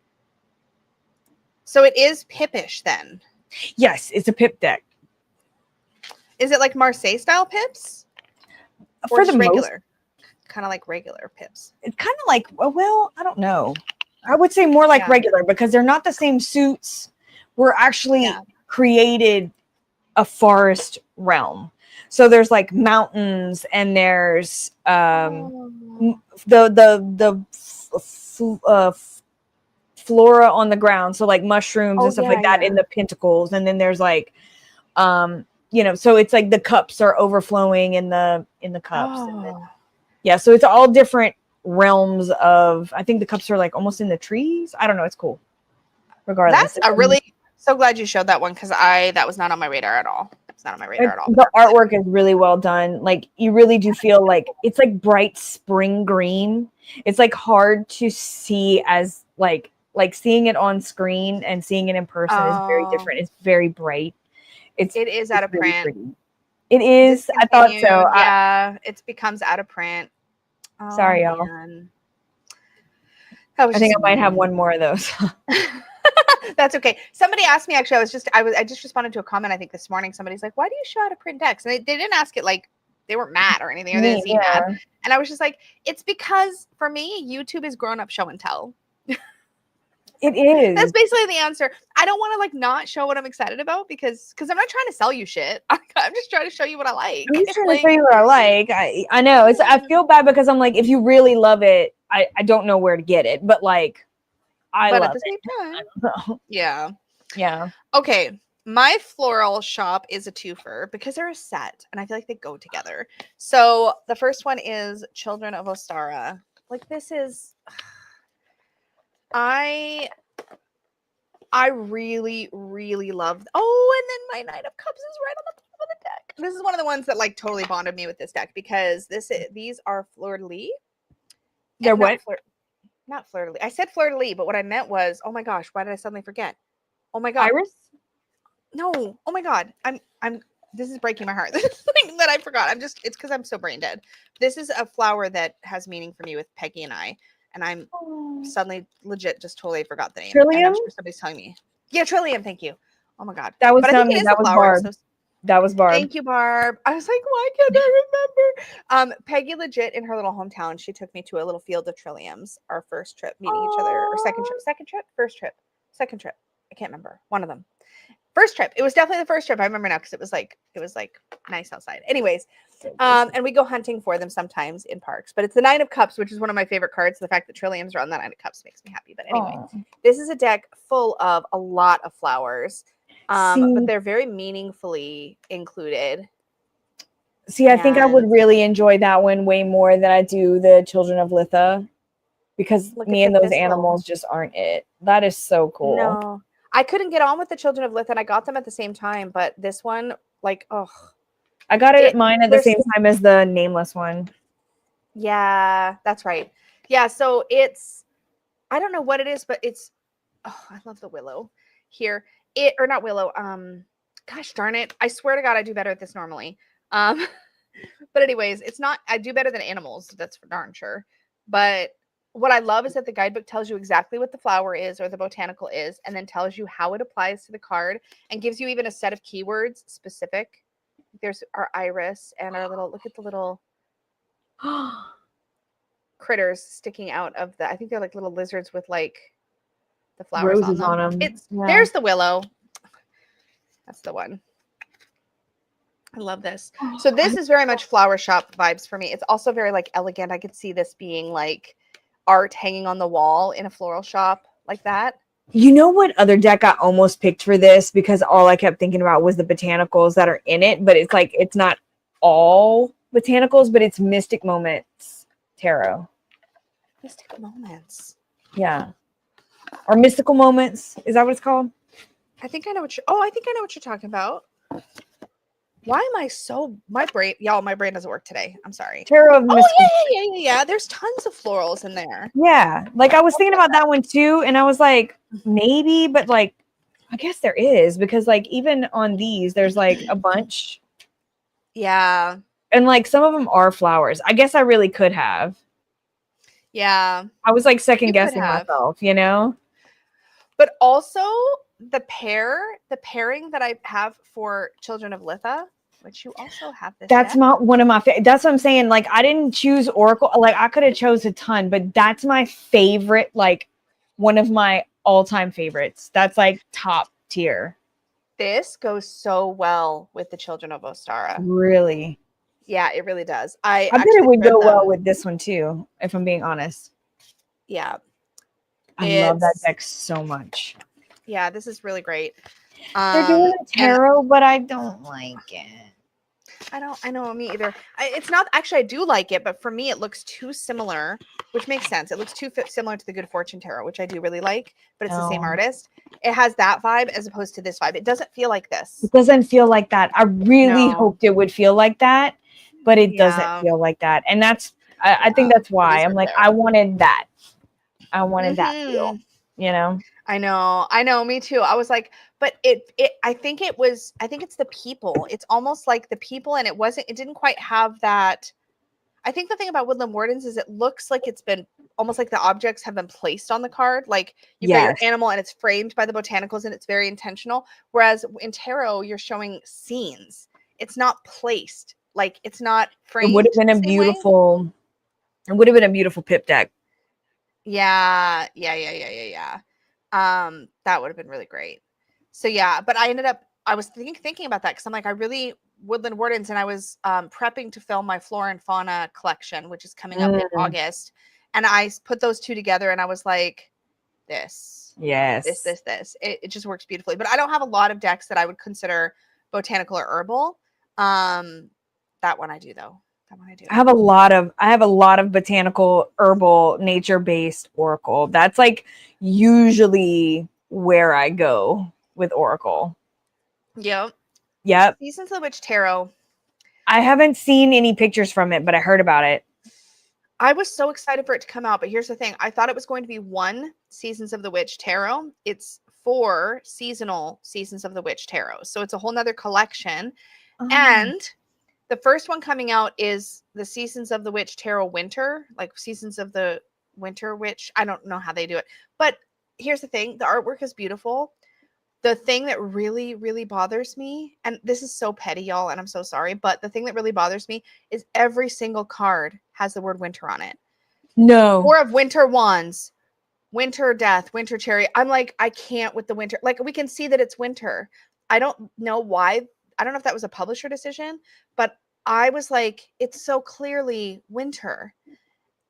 so it is Pippish then. Yes, it's a pip deck. Is it like Marseille style pips? Or For just the regular? Kind of like regular pips. It's kind of like, well, I don't know. I would say more like regular because they're not the same suits. We're actually created a forest realm. So there's like mountains and there's flora on the ground. So like mushrooms and stuff like that in the pentacles. And then there's like, you know, so it's like the cups are overflowing in the cups. And then, yeah. So it's all different realms of, I think the cups are like almost in the trees. I don't know. It's cool. Regardless. That's a really, so glad you showed that one because that was not on my radar at all. It's not on my radar at all. The artwork is really well done. Like you really do feel like it's like bright spring green. It's like hard to see as like seeing it on screen and seeing it in person is very different. It's very bright. It is out of print. Pretty. It is. I thought so. Yeah, it becomes out of print. Oh, sorry, y'all. I think I might have one more of those. That's okay. Somebody asked me, actually, I just responded to a comment, I think this morning. Somebody's like, why do you show out of print decks? And they didn't ask it like they weren't mad or anything, or they didn't seem mad. And I was just like, it's because for me, YouTube is grown up show and tell. It is. That's basically the answer. I don't want to like not show what I'm excited about because I'm not trying to sell you shit. I'm just trying to show you what I like. I'm just trying to show you what I like. I know. I feel bad because I'm like, if you really love it, I don't know where to get it, but like I love it. Same time. Yeah. Yeah. Okay. My floral shop is a twofer because they're a set and I feel like they go together. So the first one is Children of Ostara. Like this is I really, really love. Oh, and then my Knight of Cups is right on the top of the deck. This is one of the ones that like totally bonded me with this deck because these are fleur-de-lis. They're what? Not fleur-de-lis. I said fleur-de-lis, but what I meant was, oh my gosh, why did I suddenly forget? Oh my god. Iris? No. Oh my god. I'm this is breaking my heart. This is something that I forgot. it's because I'm so brain dead. This is a flower that has meaning for me with Peggy and I. And I'm suddenly legit just totally forgot the name. Trillium? And I'm sure somebody's telling me. Yeah, Trillium. Thank you. Oh my god. That was Barb. That was Barb. Thank you, Barb. I was like, why can't I remember? Peggy legit in her little hometown, she took me to a little field of trilliums. Our first trip meeting each other, or second trip. I can't remember. One of them. First trip. It was definitely the first trip. I remember now because it was like nice outside. Anyways, and we go hunting for them sometimes in parks. But it's the Nine of Cups, which is one of my favorite cards. The fact that trilliums are on the Nine of Cups makes me happy. But anyway, this is a deck full of a lot of flowers, but they're very meaningfully included. See, I think I would really enjoy that one way more than I do the Children of Litha, because me and those animals just aren't it. That is so cool. No. I couldn't get on with the Children of Litha, and I got them at the same time, but this one, like, I got mine at the same time as the nameless one. Yeah, that's right. Yeah, so it's, I don't know what it is, but it's, I love the willow here. Or not willow, gosh darn it. I swear to God, I do better at this normally. But anyways, it's not, I do better than animals, that's for darn sure. But what I love is that the guidebook tells you exactly what the flower is or the botanical is, and then tells you how it applies to the card and gives you even a set of keywords specific. There's our iris and our little, look at the little critters sticking out of the, I think they're like little lizards with like the flowers roses on them. There's the willow. That's the one. I love this. So this is very much flower shop vibes for me. It's also very like elegant. I could see this being like art hanging on the wall in a floral shop like that. You know what other deck I almost picked for this because all I kept thinking about was the botanicals that are in it, but it's like it's not all botanicals, but it's Mystic Moments Tarot. Mystic Moments. Yeah. Or Mystical Moments. Is that what it's called? I think I know what you're talking about. Why am I so my brain doesn't work today. I'm sorry. Tarot of Mystical. Yeah. There's tons of florals in there. Yeah. Like I was thinking about that one too, and I was like, maybe, but like I guess there is, because like even on these, there's like a bunch. Yeah. And like some of them are flowers. I guess I really could have. Yeah. I was like second You could guessing have. myself, you know? But also the pairing that I have for Children of Litha, which you also have this. That's deck. not one of my that's what I'm saying. Like I didn't choose Oracle. Like I could have chose a ton, but that's my favorite, like one of my all-time favorites. That's like top tier. This goes so well with the Children of Ostara. Really? Yeah, it really does. I bet it would read go well them. with this one too, if I'm being honest. Yeah. I love that deck so much. Yeah, this is really great. They're doing a tarot, but I don't like it. I know, me either. It's not actually, I do like it, but for me it looks too similar, which makes sense. It looks too similar to the Good Fortune Tarot, which I do really like, but it's the same artist. It has that vibe as opposed to this vibe. It doesn't feel like this. It doesn't feel like that. I really hoped it would feel like that, but it doesn't feel like that. And that's, I think that's why I'm like, I wanted that. I wanted that feel, you know? I know, me too. I was like, but I think it's the people. It's almost like the people, and it didn't quite have that. I think the thing about Woodland Wardens is it looks like it's been almost like the objects have been placed on the card. Like you've got your animal and it's framed by the botanicals and it's very intentional. Whereas in tarot, you're showing scenes. It's not placed. Like it's not framed. It would have been a beautiful, pip deck. Yeah. That would have been really great. So yeah, but I was thinking about that because I'm like, I really Woodland Wardens, and I was prepping to film my flora and fauna collection, which is coming up in August, and I put those two together, and I was like, this it just works beautifully. But I don't have a lot of decks that I would consider botanical or herbal. That one I do though. I have a lot of botanical, herbal, nature-based oracle. That's like usually where I go with oracle. Yep. Seasons of the Witch Tarot. I haven't seen any pictures from it, but I heard about it. I was so excited for it to come out, but here's the thing. I thought it was going to be one Seasons of the Witch Tarot. It's 4 seasonal Seasons of the Witch Tarot. So it's a whole nother collection. And the first one coming out is the Seasons of the Witch Tarot Winter, like Seasons of the Winter Witch. I don't know how they do it. But here's the thing. The artwork is beautiful. The thing that really, really bothers me, and this is so petty, y'all, and I'm so sorry, but the thing that really bothers me is every single card has the word winter on it. No. 4 of Winter Wands, Winter Death, Winter Cherry. I'm like, I can't with the winter. Like, we can see that it's winter. I don't know why. I don't know if that was a publisher decision, but I was like, it's so clearly winter.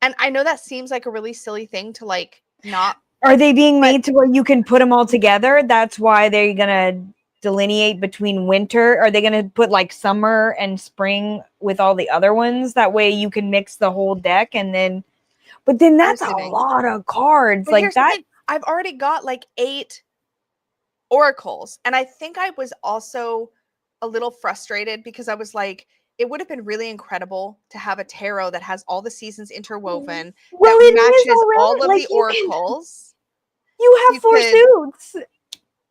And I know that seems like a really silly thing to like not. Are they being made to where you can put them all together? That's why they're going to delineate between winter. Are they going to put like summer and spring with all the other ones? That way you can mix the whole deck and then, but then that's a lot of cards. But like that. I've already got like 8 oracles. And I think I was also a little frustrated because I was like, it would have been really incredible to have a tarot that has all the seasons interwoven, that matches all of the oracles. You have 4 suits.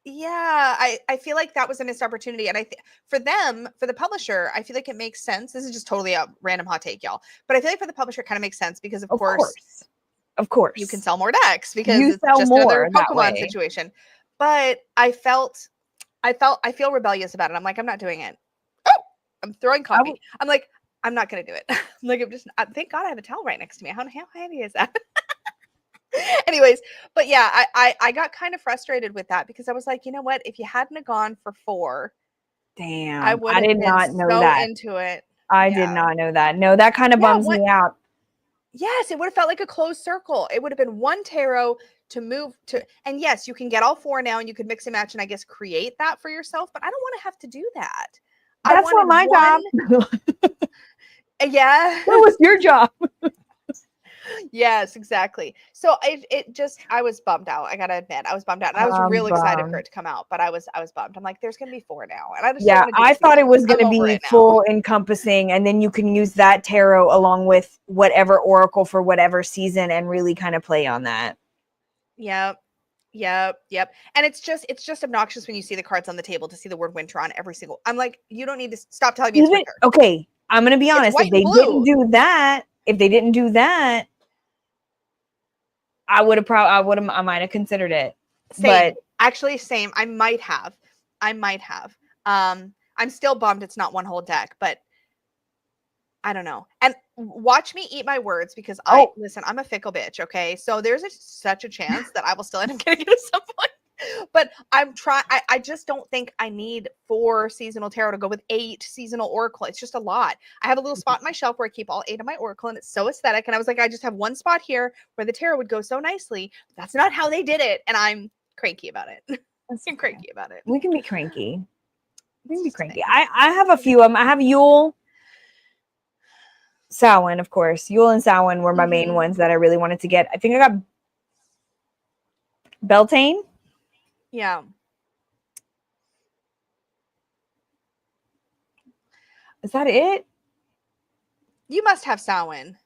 Yeah, I feel like that was a missed opportunity. And for the publisher, I feel like it makes sense. This is just totally a random hot take, y'all. But I feel like for the publisher, it kind of makes sense because of course, you can sell more decks because it's just another Pokemon situation. But I feel rebellious about it. I'm like, I'm not doing it. Oh, I'm throwing coffee. I'm like, I'm not going to do it. I'm like, thank God I have a towel right next to me. How handy is that? Anyways, but yeah, I got kind of frustrated with that because I was like, you know what? If you hadn't gone for 4, damn, I did not know that. Into it. I did not know that. No, that kind of bums me out. Yes, it would have felt like a closed circle. It would have been one tarot to move to, and yes, you can get all 4 now and you could mix and match and I guess create that for yourself, but I don't want to have to do that. That's not my job. Yeah. That was your job. Yes, exactly. So I was bummed out. I gotta admit, I was bummed out, and I was real excited for it to come out. But I was bummed. I'm like, there's gonna be 4 now, and I just don't want to do I thought it was I'm going to over be it now. full encompassing, and then you can use that tarot along with whatever oracle for whatever season and really kind of play on that. Yep. And it's just obnoxious when you see the cards on the table to see the word winter on every single. I'm like, you don't need to stop telling me it's winter. Okay, I'm going to be honest. If they didn't do that, I might have considered it. Same. Actually, same. I might have. I'm still bummed it's not one whole deck, but I don't know. And watch me eat my words, because listen, I'm a fickle bitch, okay? So there's such a chance that I will still end up getting it at some point. But I'm trying. I just don't think I need 4 seasonal tarot to go with 8 seasonal oracle. It's just a lot. I have a little spot in my shelf where I keep all 8 of my oracle, and it's so aesthetic. And I was like, I just have one spot here where the tarot would go so nicely. That's not how they did it, and I'm cranky about it. I'm cranky about it. We can be cranky. I have a few of them. I have Yule, Samhain, of course. Yule and Samhain were my main ones that I really wanted to get. I think I got Beltane. Yeah. Is that it? You must have Samhain.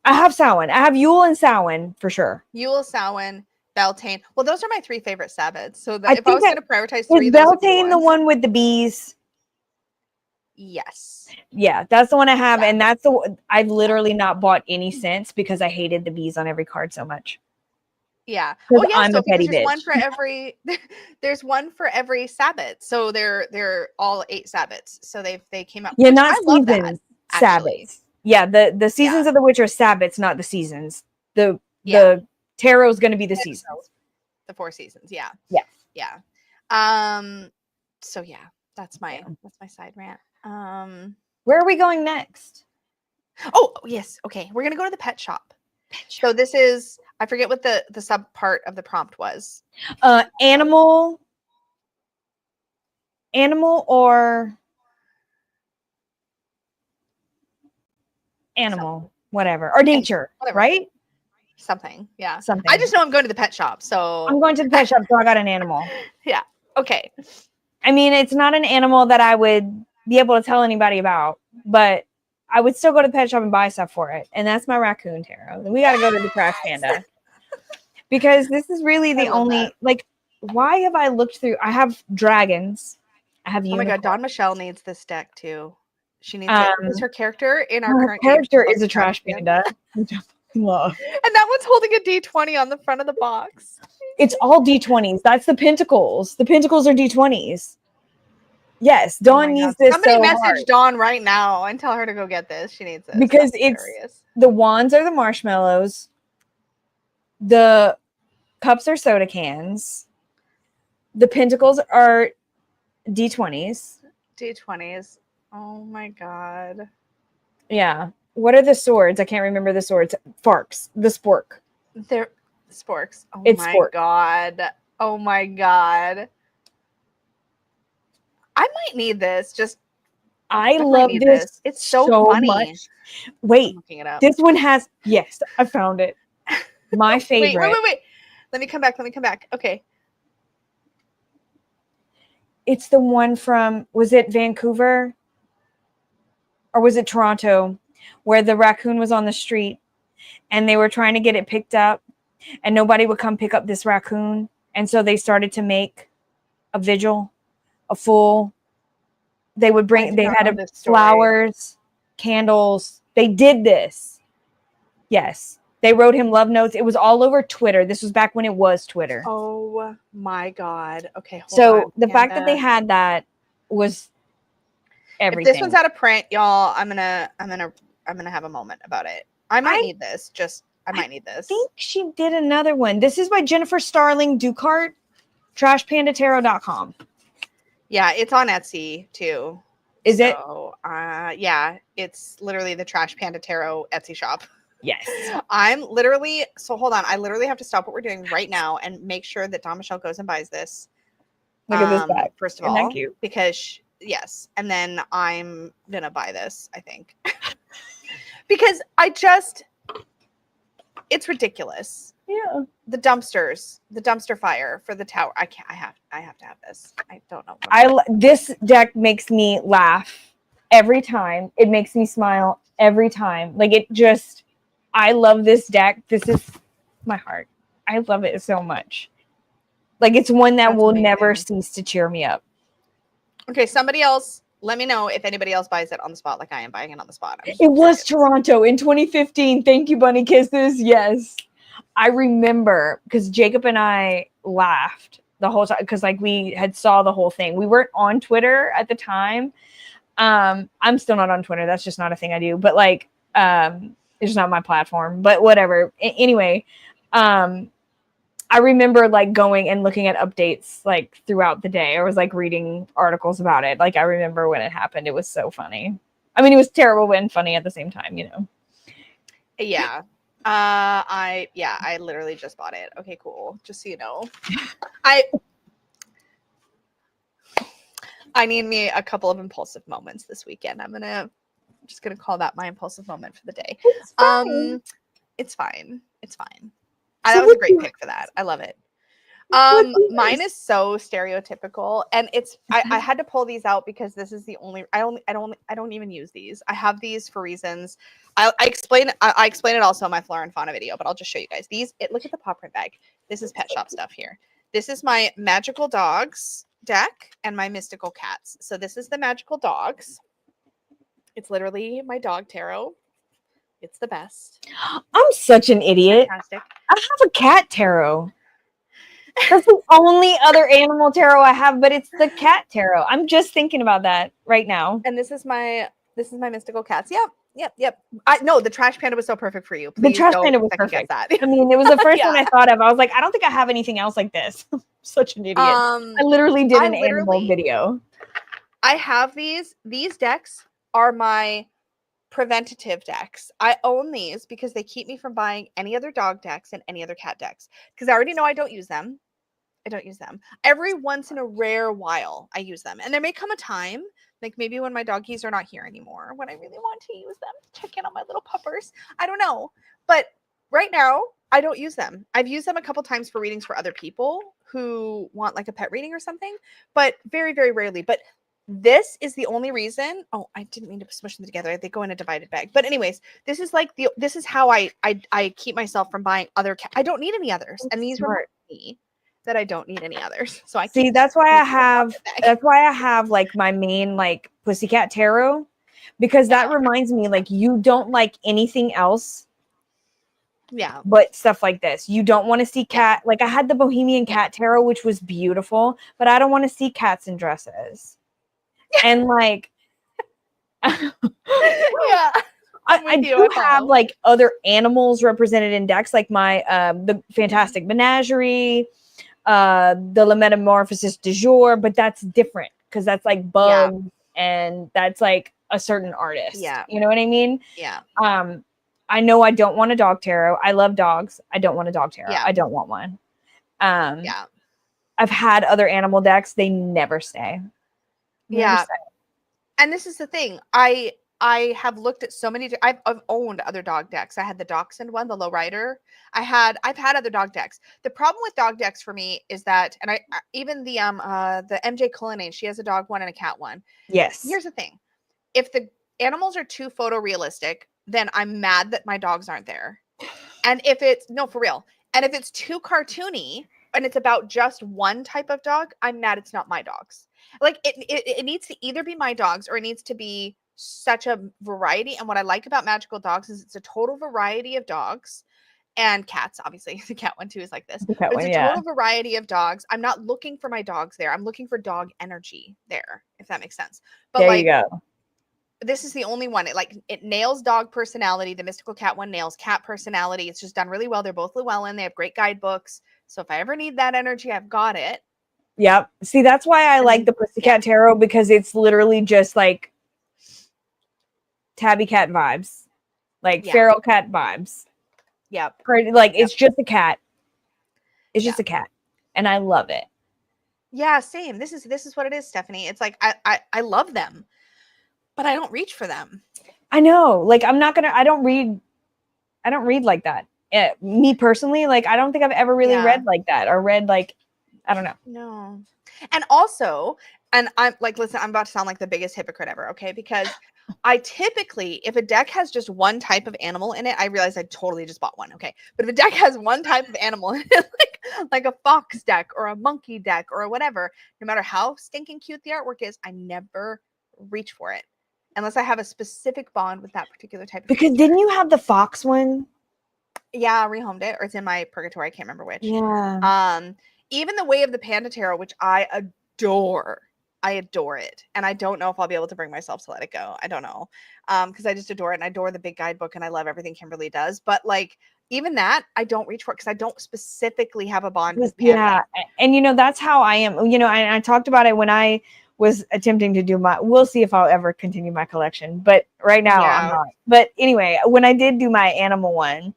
I have Samhain. I have Yule and Samhain for sure. Yule, Samhain, Beltane. Well, those are my 3 favorite Sabbats. So if I was going to prioritize 3, is Beltane the one with the bees? Yes. Yeah, that's the one I have, and that's the one I've literally not bought any since because I hated the bees on every card so much. Yeah. Oh yeah. I'm so a petty there's bitch. one for every. There's one for every Sabbat. So they're all 8 Sabbats. So they came out. Yeah, not seasons. Sabbats. Yeah, the seasons of the witch are Sabbats, not the seasons. The tarot is going to be the seasons. The 4 seasons. Yeah. Yeah. So yeah, that's my side rant. Where are we going next? Oh yes. Okay, we're gonna go to the pet shop. So this is, I forget what the sub part of the prompt was. Animal or animal, whatever, or nature, whatever. Right? Something. Yeah. Something. I just know I'm going to the pet shop. So I'm going to the pet shop, so I got an animal. Yeah. Okay. I mean, it's not an animal that I would be able to tell anybody about, but I would still go to the pet shop and buy stuff for it. And that's my raccoon tarot. We got to go to the trash panda because this is really the only, like, why have I looked through? I have dragons. I have unicorns. Oh my God. Dawn Michelle needs this deck too. She needs it. Is her character in our current character is a trash panda. Which I love. And that one's holding a D20 on the front of the box. It's all D20s. That's the pentacles. The pentacles are D20s. Yes, Dawn needs this. Somebody message Dawn right now and tell her to go get this. She needs this. Because the wands are the marshmallows. The cups are soda cans. The pentacles are D20s. D20s. Oh my God. Yeah. What are the swords? I can't remember the swords. Farks. The spork. They're sporks. Oh it's my spork. God. Oh my God. I might need this. I love this. It's so funny. Much. Wait, this one has, yes, I found it. My favorite. Wait. Let me come back. Okay. It's the one from, was it Vancouver? Or was it Toronto? Where the raccoon was on the street and they were trying to get it picked up and nobody would come pick up this raccoon. And so they started to make a vigil, a full, they had flowers, candles. They did this. Yes. They wrote him love notes. It was all over Twitter. This was back when it was Twitter. Oh my God. Okay. So the fact that they had that was everything. If this one's out of print, y'all, I'm gonna have a moment about it. I might need this. I might need this. I think she did another one. This is by Jennifer Starling Ducart, trashpandatarot.com. Yeah, it's on Etsy too. Is it? Yeah, it's literally the Trash Panda Tarot Etsy shop. Yes. Hold on. I literally have to stop what we're doing right now and make sure that Dawn Michelle goes and buys this. Look at this bag. First of all, Isn't that cute? Because Yes. And then I'm going to buy this, I think. Because it's ridiculous. Yeah. The dumpster fire for the tower. I have to have this. I don't know. This deck makes me laugh every time. It makes me smile every time. Like I love this deck. This is my heart. I love it so much. Like it's one that will never cease to cheer me up. Okay, somebody else, let me know if anybody else buys it on the spot like I am buying it on the spot. It was Toronto in 2015. Thank you, Bunny Kisses. Yes. I remember because Jacob and I laughed the whole time because like we had saw the whole thing. We weren't on Twitter at the time. I'm still not on Twitter. That's just not a thing I do. But like, it's just not my platform. But whatever. Anyway, I remember like going and looking at updates like throughout the day. I was like reading articles about it. Like I remember when it happened. It was so funny. I mean, it was terrible and funny at the same time, you know. Yeah. I literally just bought it. Okay, cool. Just so you know. I need me a couple of impulsive moments this weekend. I'm just gonna call that my impulsive moment for the day. It's fine. It's fine. It's fine. That was a great pick for that. I love it. Mine is so stereotypical, and I had to pull these out because this is the only I don't even use these. I have these for reasons. I explain it also in my flora and fauna video, but I'll just show you guys these. Look at the paw print bag. This is pet shop stuff here. This is my magical dogs deck and my mystical cats. So this is the magical dogs. It's literally my dog tarot. It's the best. I'm such an idiot. Fantastic. I have a cat tarot. That's the only other animal tarot I have, but it's the cat tarot. I'm just thinking about that right now. And this is my mystical cats. Yep. The trash panda was so perfect for you. Please, the trash panda was perfect. That. I mean, it was the first one I thought of. I was like, I don't think I have anything else like this. Such an idiot. I literally did an animal video. I have these decks are my preventative decks. I own these because they keep me from buying any other dog decks and any other cat decks because I already know I don't use them. Every once in a rare while I use them, and there may come a time like maybe when my doggies are not here anymore when I really want to use them, check in on my little puppers. I don't know, but right now I don't use them. I've used them a couple times for readings for other people who want like a pet reading or something, but very, very rarely. But this is the only reason. Oh, I didn't mean to smush them together. They go in a divided bag. But anyways, this is how I keep myself from buying other I don't need any others. And these remind me that I don't need any others. So I see that's why I have like my main like Pussycat Tarot, because that reminds me like you don't like anything else. Yeah. But stuff like this. You don't want to see cat. Like I had the Bohemian Cat Tarot, which was beautiful, but I don't want to see cats in dresses. And like, I do have like other animals represented in decks, like my the Fantastic Menagerie, the La Metamorphosis du Jour, but that's different because that's like bugs and that's like a certain artist. Yeah, you know what I mean? Yeah. I know I don't want a dog tarot. I love dogs. I don't want a dog tarot. I don't want one. I've had other animal decks. They never stay. And this is the thing. I have looked at so many. I've owned other dog decks. I had the Dachshund one, the Lowrider. I've had other dog decks. The problem with dog decks for me is that, and even the MJ Cullinane, she has a dog one and a cat one. Yes. Here's the thing: if the animals are too photorealistic, then I'm mad that my dogs aren't there. And if it's for real, and if it's too cartoony and it's about just one type of dog, I'm mad it's not my dogs. Like it needs to either be my dogs or it needs to be such a variety. And what I like about magical dogs is it's a total variety of dogs and cats. Obviously, the cat one too is like this. But it's a total variety of dogs. I'm not looking for my dogs there. I'm looking for dog energy there, if that makes sense. But there you go. This is the only one. It nails dog personality. The mystical cat one nails cat personality. It's just done really well. They're both Llewellyn. They have great guidebooks. So if I ever need that energy, I've got it. Yep. See, that's why I like the Pussycat Tarot, because it's literally just like tabby cat vibes, like feral cat vibes. Yep. Like it's just a cat. It's just a cat. And I love it. Yeah, same. This is what it is, Stephanie. It's like I love them, but I don't reach for them. I know. Like I don't read like that. Me personally, like I don't think I've ever really read like that or read like, I don't know. No. And also, and I'm like, listen, I'm about to sound like the biggest hypocrite ever, okay? Because I typically, if a deck has just one type of animal in it, I realize I totally just bought one, okay? But if a deck has one type of animal in it, like a fox deck or a monkey deck or whatever, no matter how stinking cute the artwork is, I never reach for it unless I have a specific bond with that particular type of Because creature. didn't you have the fox one? Yeah, I rehomed it, or it's in my purgatory. I can't remember which. Yeah. Even the Way of the Panda Tarot, which I adore. I adore it. And I don't know if I'll be able to bring myself to let it go. I don't know. Because I just adore it, and I adore the big guidebook, and I love everything Kimberly does. But like even that, I don't reach for it because I don't specifically have a bond with panda. Yeah. And you know, that's how I am. You know, I talked about it when I was attempting to do we'll see if I'll ever continue my collection. But right now I'm not. But anyway, when I did do my animal one,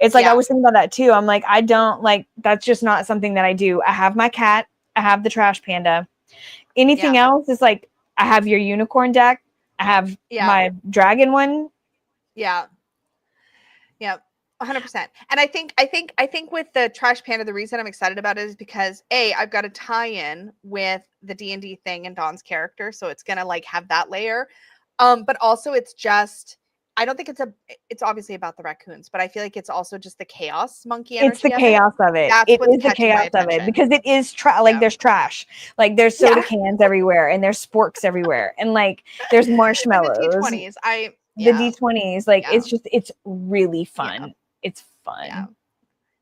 it's like I was thinking about that too. I'm like, I don't like, that's just not something that I do. I have my cat, I have the trash panda. Anything else is like, I have your unicorn deck, I have my dragon one. Yeah. 100%. And I think with the trash panda, the reason I'm excited about it is because I've got a tie-in with the D&D thing and Dawn's character, so it's gonna like have that layer. But also it's just, I don't think it's obviously about the raccoons, but I feel like it's also just the chaos monkey energy. It's the chaos of it. It is the chaos of it because it is like there's trash, like there's soda cans everywhere, and there's sporks everywhere, and like there's marshmallows. The D20s, the D20s, like it's really fun. It's fun.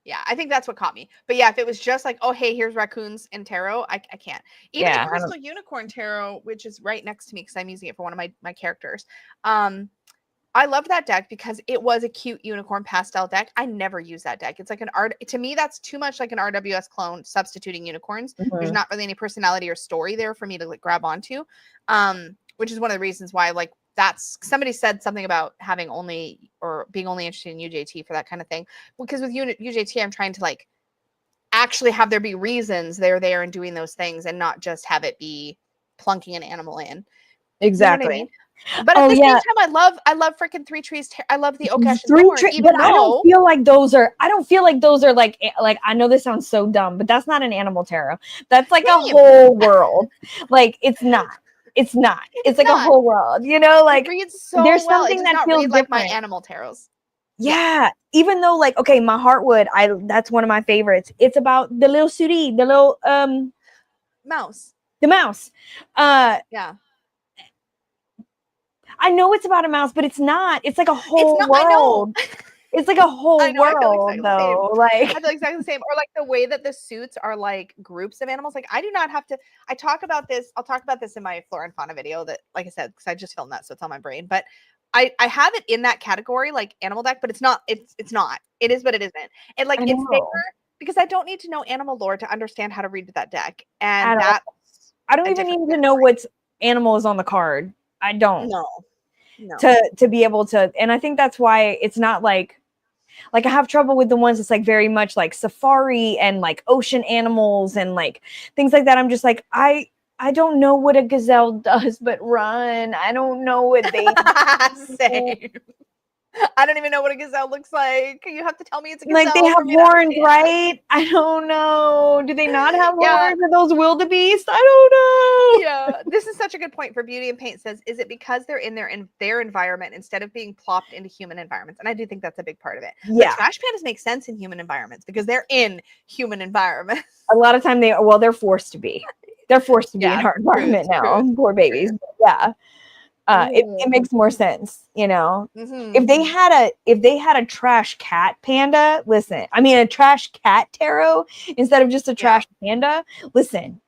Yeah, I think that's what caught me. But yeah, if it was just like, oh, hey, here's raccoons and tarot, I can't. Even the Crystal Unicorn Tarot, which is right next to me because I'm using it for one of my characters. I loved that deck because it was a cute unicorn pastel deck. I never use that deck. It's like an art. To me, that's too much like an RWS clone substituting unicorns. Mm-hmm. There's not really any personality or story there for me to like grab onto, which is one of the reasons why like that's somebody said something about having only or being only interested in UJT for that kind of thing. Because with UJT, I'm trying to like actually have there be reasons they're there and doing those things and not just have it be plunking an animal in. Exactly. You know what I mean? But at the same time, I love freaking Three Trees. I love the Oak Ashes Thorn, but I don't feel like those are like I know this sounds so dumb, but that's not an animal tarot. That's like a whole world. Like it's not. It's like a whole world, you know, like there's something that feels different. Like my animal tarots. Yeah. Even though like, okay, my Heartwood, that's one of my favorites. It's about the little Suri, the little mouse. The mouse. Yeah. I know it's about a mouse, but it's not. It's like a whole world. I know. It's like a whole world, though. Like I feel exactly the same. Or like the way that the suits are like groups of animals. Like I do not have to. I talk about this. I'll talk about this in my Flora and Fauna video. That, like I said, because I just filmed that, so it's on my brain. But I have it in that category, like animal deck, but it's not. It's not. It is, but it isn't. And like it's there because I don't need to know animal lore to understand how to read that deck. And that I don't even need to know what animal is on the card. I don't. No. To be able to, and I think that's why it's not like I have trouble with the ones that's like very much like safari and like ocean animals and like things like that. I'm just like, I don't know what a gazelle does but run. I don't know what they Same. I don't even know what a gazelle looks like. You have to tell me it's a gazelle. Like they have horns, right? I don't know. Do they not have horns? Are those wildebeest? I don't know. Yeah, this is such a good point. For Beauty and Paint says, is it because they're in their environment instead of being plopped into human environments? And I do think that's a big part of it. Yeah, but trash pandas make sense in human environments because they're in human environments. A lot of time they're forced to be. They're forced to be in our environment now. Poor babies. Yeah. It makes more sense, you know. Mm-hmm. If they had a trash cat panda, a trash cat tarot instead of just a trash panda,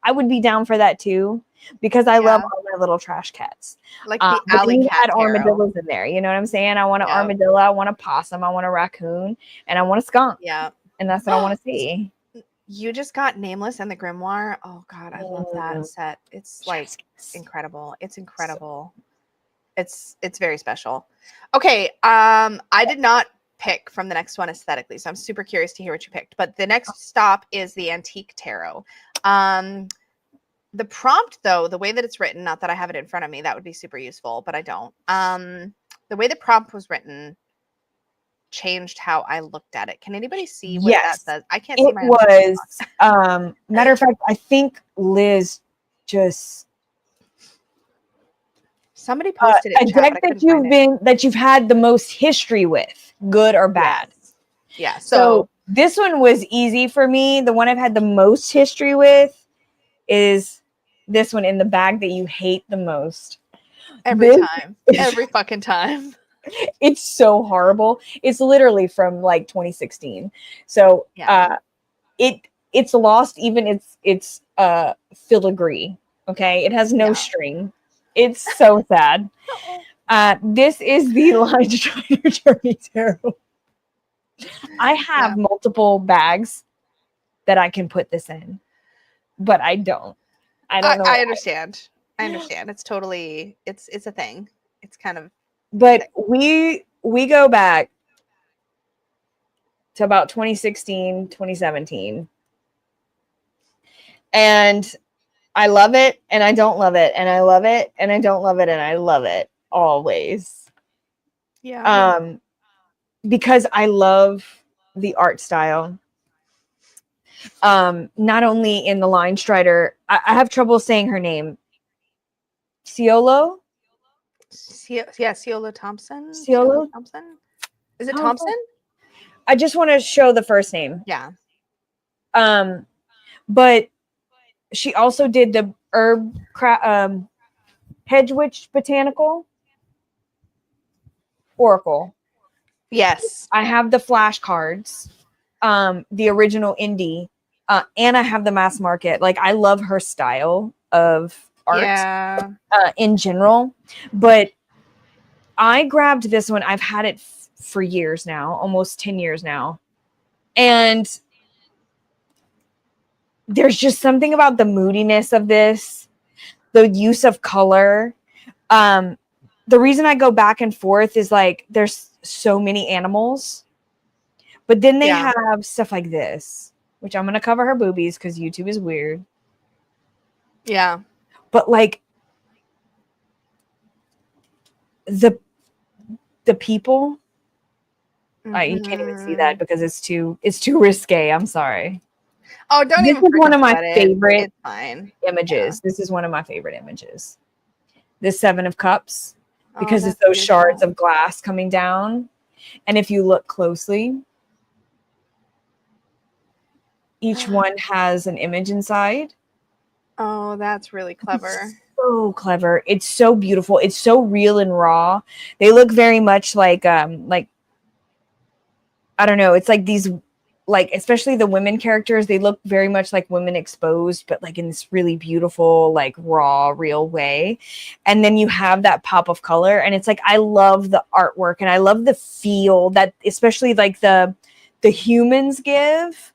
I would be down for that too because I love all my little trash cats. Like the alley cat had armadillos in there, you know what I'm saying? I want an armadillo, I want a possum, I want a raccoon, and I want a skunk. Yeah, and that's what I want to see. You just got Nameless and the Grimoire. Oh God, I love that set. It's like incredible. It's incredible. It's very special. Okay, I did not pick from the next one aesthetically, so I'm super curious to hear what you picked. But the next stop is the Antique Tarot. The prompt, though, the way that it's written, not that I have it in front of me, that would be super useful, but I don't. The way the prompt was written changed how I looked at it. Can anybody see what that Yes, says? I can't see it my own was. Matter of fact, I think Liz just somebody posted it a in chat, deck but I that couldn't find it. you've had the most history with, good or bad. Yes. Yeah. So this one was easy for me. The one I've had the most history with is this one in the bag that you hate the most. Every time. Every fucking time. It's so horrible. It's literally from like 2016. So it's lost even its filigree. Okay. It has no string. It's so sad. This is the Line Strider Journey Tarot. I have multiple bags that I can put this in, but I don't. I don't know. I understand. I understand. It's totally it's a thing. It's kind of but we go back to about 2016, 2017. And I love it and I don't love it. And I love it and I don't love it and I love it always. Yeah. Because I love the art style. Not only in the Line Strider, I have trouble saying her name. Ciolo? Ciolo Thompson. Ciolo Thompson. Is it Thompson? I just want to show the first name. Yeah. But she also did the Hedge Witch Botanical Oracle. Yes. I have the flashcards, the original indie, and I have the mass market. Like, I love her style of art in general. But I grabbed this one. I've had it for years now, almost 10 years now. And there's just something about the moodiness of this, the use of color. The reason I go back and forth is like there's so many animals, but then they have stuff like this, which I'm going to cover her boobies because YouTube is weird. Yeah. But like the people, you can't even see that because it's too risque. I'm sorry. Oh, don't this even. This is one of my favorite it's fine. images. This is one of my favorite images. This 7 of Cups, because it's those beautiful. shards of glass coming down. And if you look closely, each one has an image inside. Oh, that's really clever. So clever. It's so beautiful. It's so real and raw. They look very much like I don't know. It's like these, like, especially the women characters, they look very much like women exposed, but like in this really beautiful, like raw, real way. And then you have that pop of color. And it's like, I love the artwork and I love the feel that especially like the humans give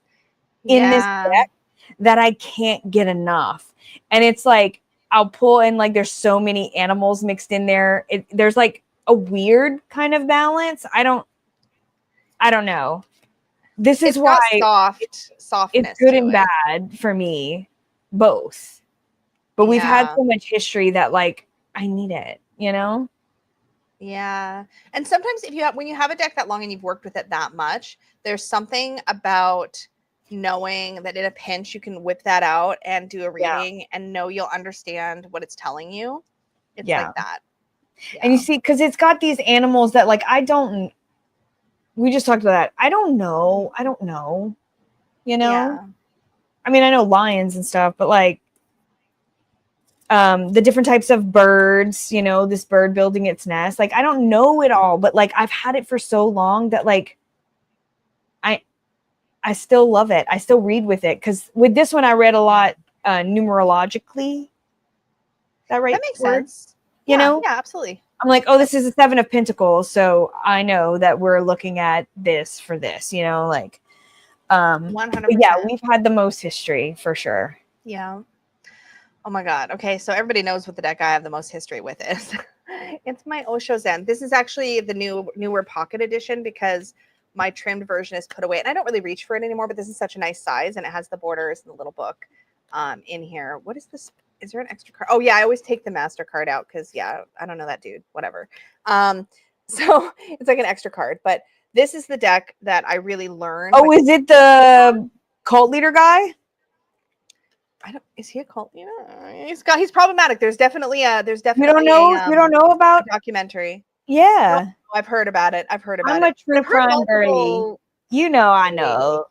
in this deck that I can't get enough. And it's like, I'll pull in, like, there's so many animals mixed in there. There's like a weird kind of balance. I don't know. This is why softness. It's good and bad for me, both. But we've had so much history that, like, I need it, you know? Yeah. And sometimes when you have a deck that long and you've worked with it that much, there's something about knowing that in a pinch you can whip that out and do a reading and know you'll understand what it's telling you. It's like that. Yeah. And you see, because it's got these animals that, like, we just talked about that. I don't know, you know? Yeah. I mean, I know lions and stuff, but like the different types of birds, you know, this bird building its nest. Like, I don't know it all, but like I've had it for so long that like I still love it. I still read with it. Because with this one, I read a lot numerologically. Is that right? That makes sense. You know? Yeah, absolutely. I'm like, oh, this is a 7 of Pentacles. So I know that we're looking at this for this, you know, like 100%. Yeah, we've had the most history for sure. Yeah. Oh my God. Okay. So everybody knows what the deck I have the most history with is. It's my Osho Zen. This is actually the newer pocket edition because my trimmed version is put away and I don't really reach for it anymore, but this is such a nice size and it has the borders and the little book in here. What is this? is there an extra card? Oh yeah, I always take the MasterCard out because I don't know that dude. Whatever. So it's like an extra card, but this is the deck that I really learned. Oh, is it the cult leader guy? Is he a cult? He's problematic. There's definitely you don't know about documentary. Yeah. No, I've heard about it. I'm a true crime girly. I know.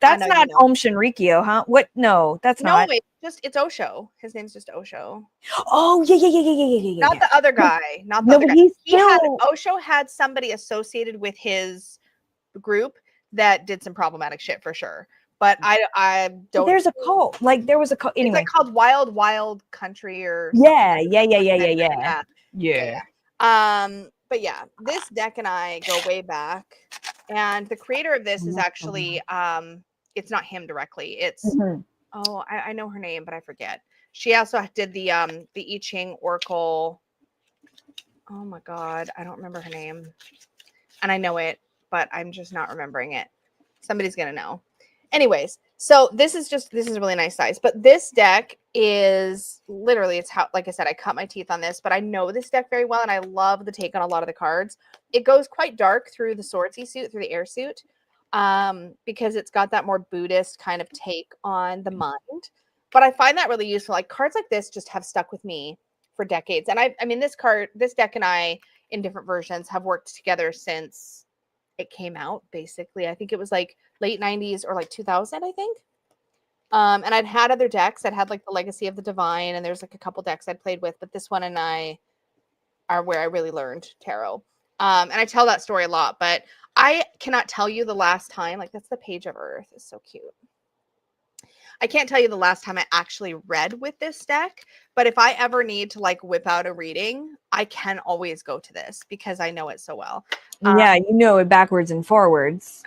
That's not Om Shinrikyo, huh? What? No, that's not. No, it's Osho. His name's just Osho. Oh, yeah. Not the other guy. Not the other guy. Osho had somebody associated with his group that did some problematic shit for sure. But I don't. There's a cult. Like there was a cult. Anyway, it's like called Wild Country or yeah. But yeah, this deck and I go way back, and the creator of this is actually it's not him directly. It's I know her name, but I forget. She also did the I Ching Oracle. Oh my god, I don't remember her name, and I know it, but I'm just not remembering it. Somebody's gonna know. Anyways, so this is a really nice size, but this deck is literally, it's how, like I said, I cut my teeth on this, but I know this deck very well, and I love the take on a lot of the cards. It goes quite dark through the swordsy suit, through the air suit, because it's got that more Buddhist kind of take on the mind. But I find that really useful. Like cards like this just have stuck with me for decades, and I mean, this deck and I in different versions have worked together since it came out. Basically, I think it was like late 90s or like 2000, I think. And I'd had other decks. I'd had like the Legacy of the Divine, and there's like a couple decks I'd played with, but this one and I are where I really learned tarot. And I tell that story a lot, but I cannot tell you the last time, like that's the Page of Earth. It's so cute. I can't tell you the last time I actually read with this deck, but if I ever need to like whip out a reading, I can always go to this because I know it so well. Yeah, you know it backwards and forwards.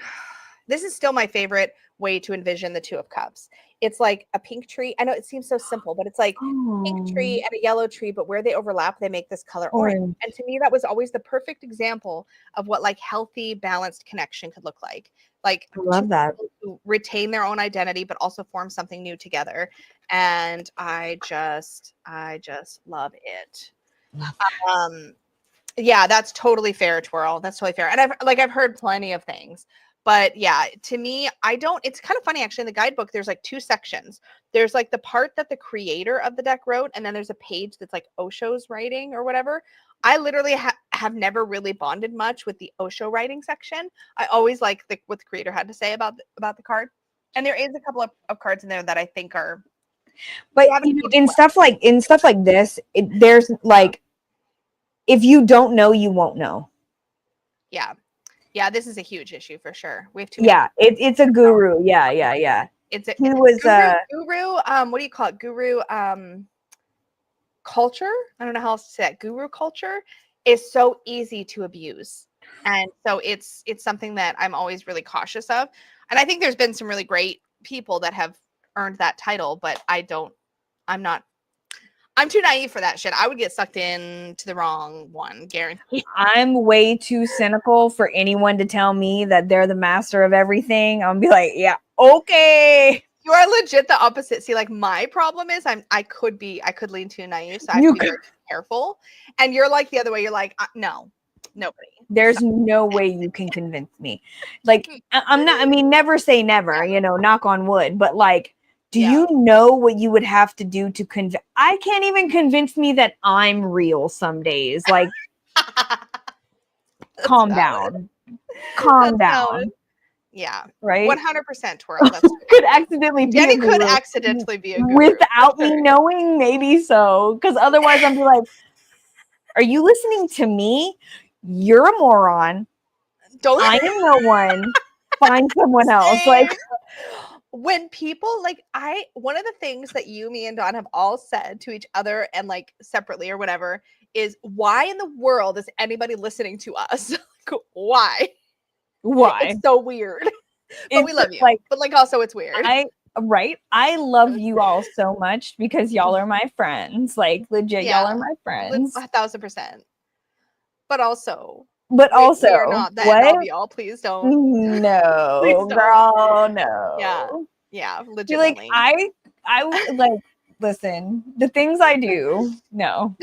This is still my favorite way to envision the Two of Cups. It's like a pink tree. I know it seems so simple, but it's like pink tree and a yellow tree, but where they overlap, they make this color orange. And to me, that was always the perfect example of what like healthy, balanced connection could look like. Like I love that. To retain their own identity, but also form something new together. And I just love it. Yeah, that's totally fair, Twirl. That's totally fair. And I've heard plenty of things. But yeah, to me, it's kind of funny actually. In the guidebook, there's like two sections. There's like the part that the creator of the deck wrote, and then there's a page that's like Osho's writing or whatever. I literally have never really bonded much with the Osho writing section. I always like what the creator had to say about the card. And there is a couple of cards in there that I think are. But in stuff like this, there's like, if you don't know, you won't know. Yeah, this is a huge issue for sure. We have to. Yeah, it's a guru. Yeah. Guru. What do you call it? Guru culture. I don't know how else to say that. Guru culture is so easy to abuse, and so it's something that I'm always really cautious of. And I think there's been some really great people that have earned that title, but I'm too naive for that shit. I would get sucked into the wrong one, guaranteed. I'm way too cynical for anyone to tell me that they're the master of everything. I'm gonna be like, yeah, okay. You are legit the opposite. See, like my problem is I could lean too naive, so I have to be very careful. And you're like the other way. You're like, no, nobody. There's no way you can convince me. Like I'm not. I mean, never say never. Knock on wood. But like. Do you know what you would have to do to convince? I can't even convince me that I'm real some days. Like, calm down. Yeah. Right? 100% Twirl. That's could accidentally be Dani could accidentally be a guru. Without me knowing, maybe so. Because otherwise I'd be like, are you listening to me? You're a moron. I am no one. Find someone else. Like, when people one of the things that you, me, and Dawn have all said to each other and like separately or whatever is, why in the world is anybody listening to us? Why? It's so weird. But we love you. But like also it's weird. I love you all so much because y'all are my friends. Like legit, y'all are my friends. 1,000%. But also we are not that of y'all. Please don't. No, Please don't. Girl, no. Yeah, legitimately. Like I like listen, the things I do, no.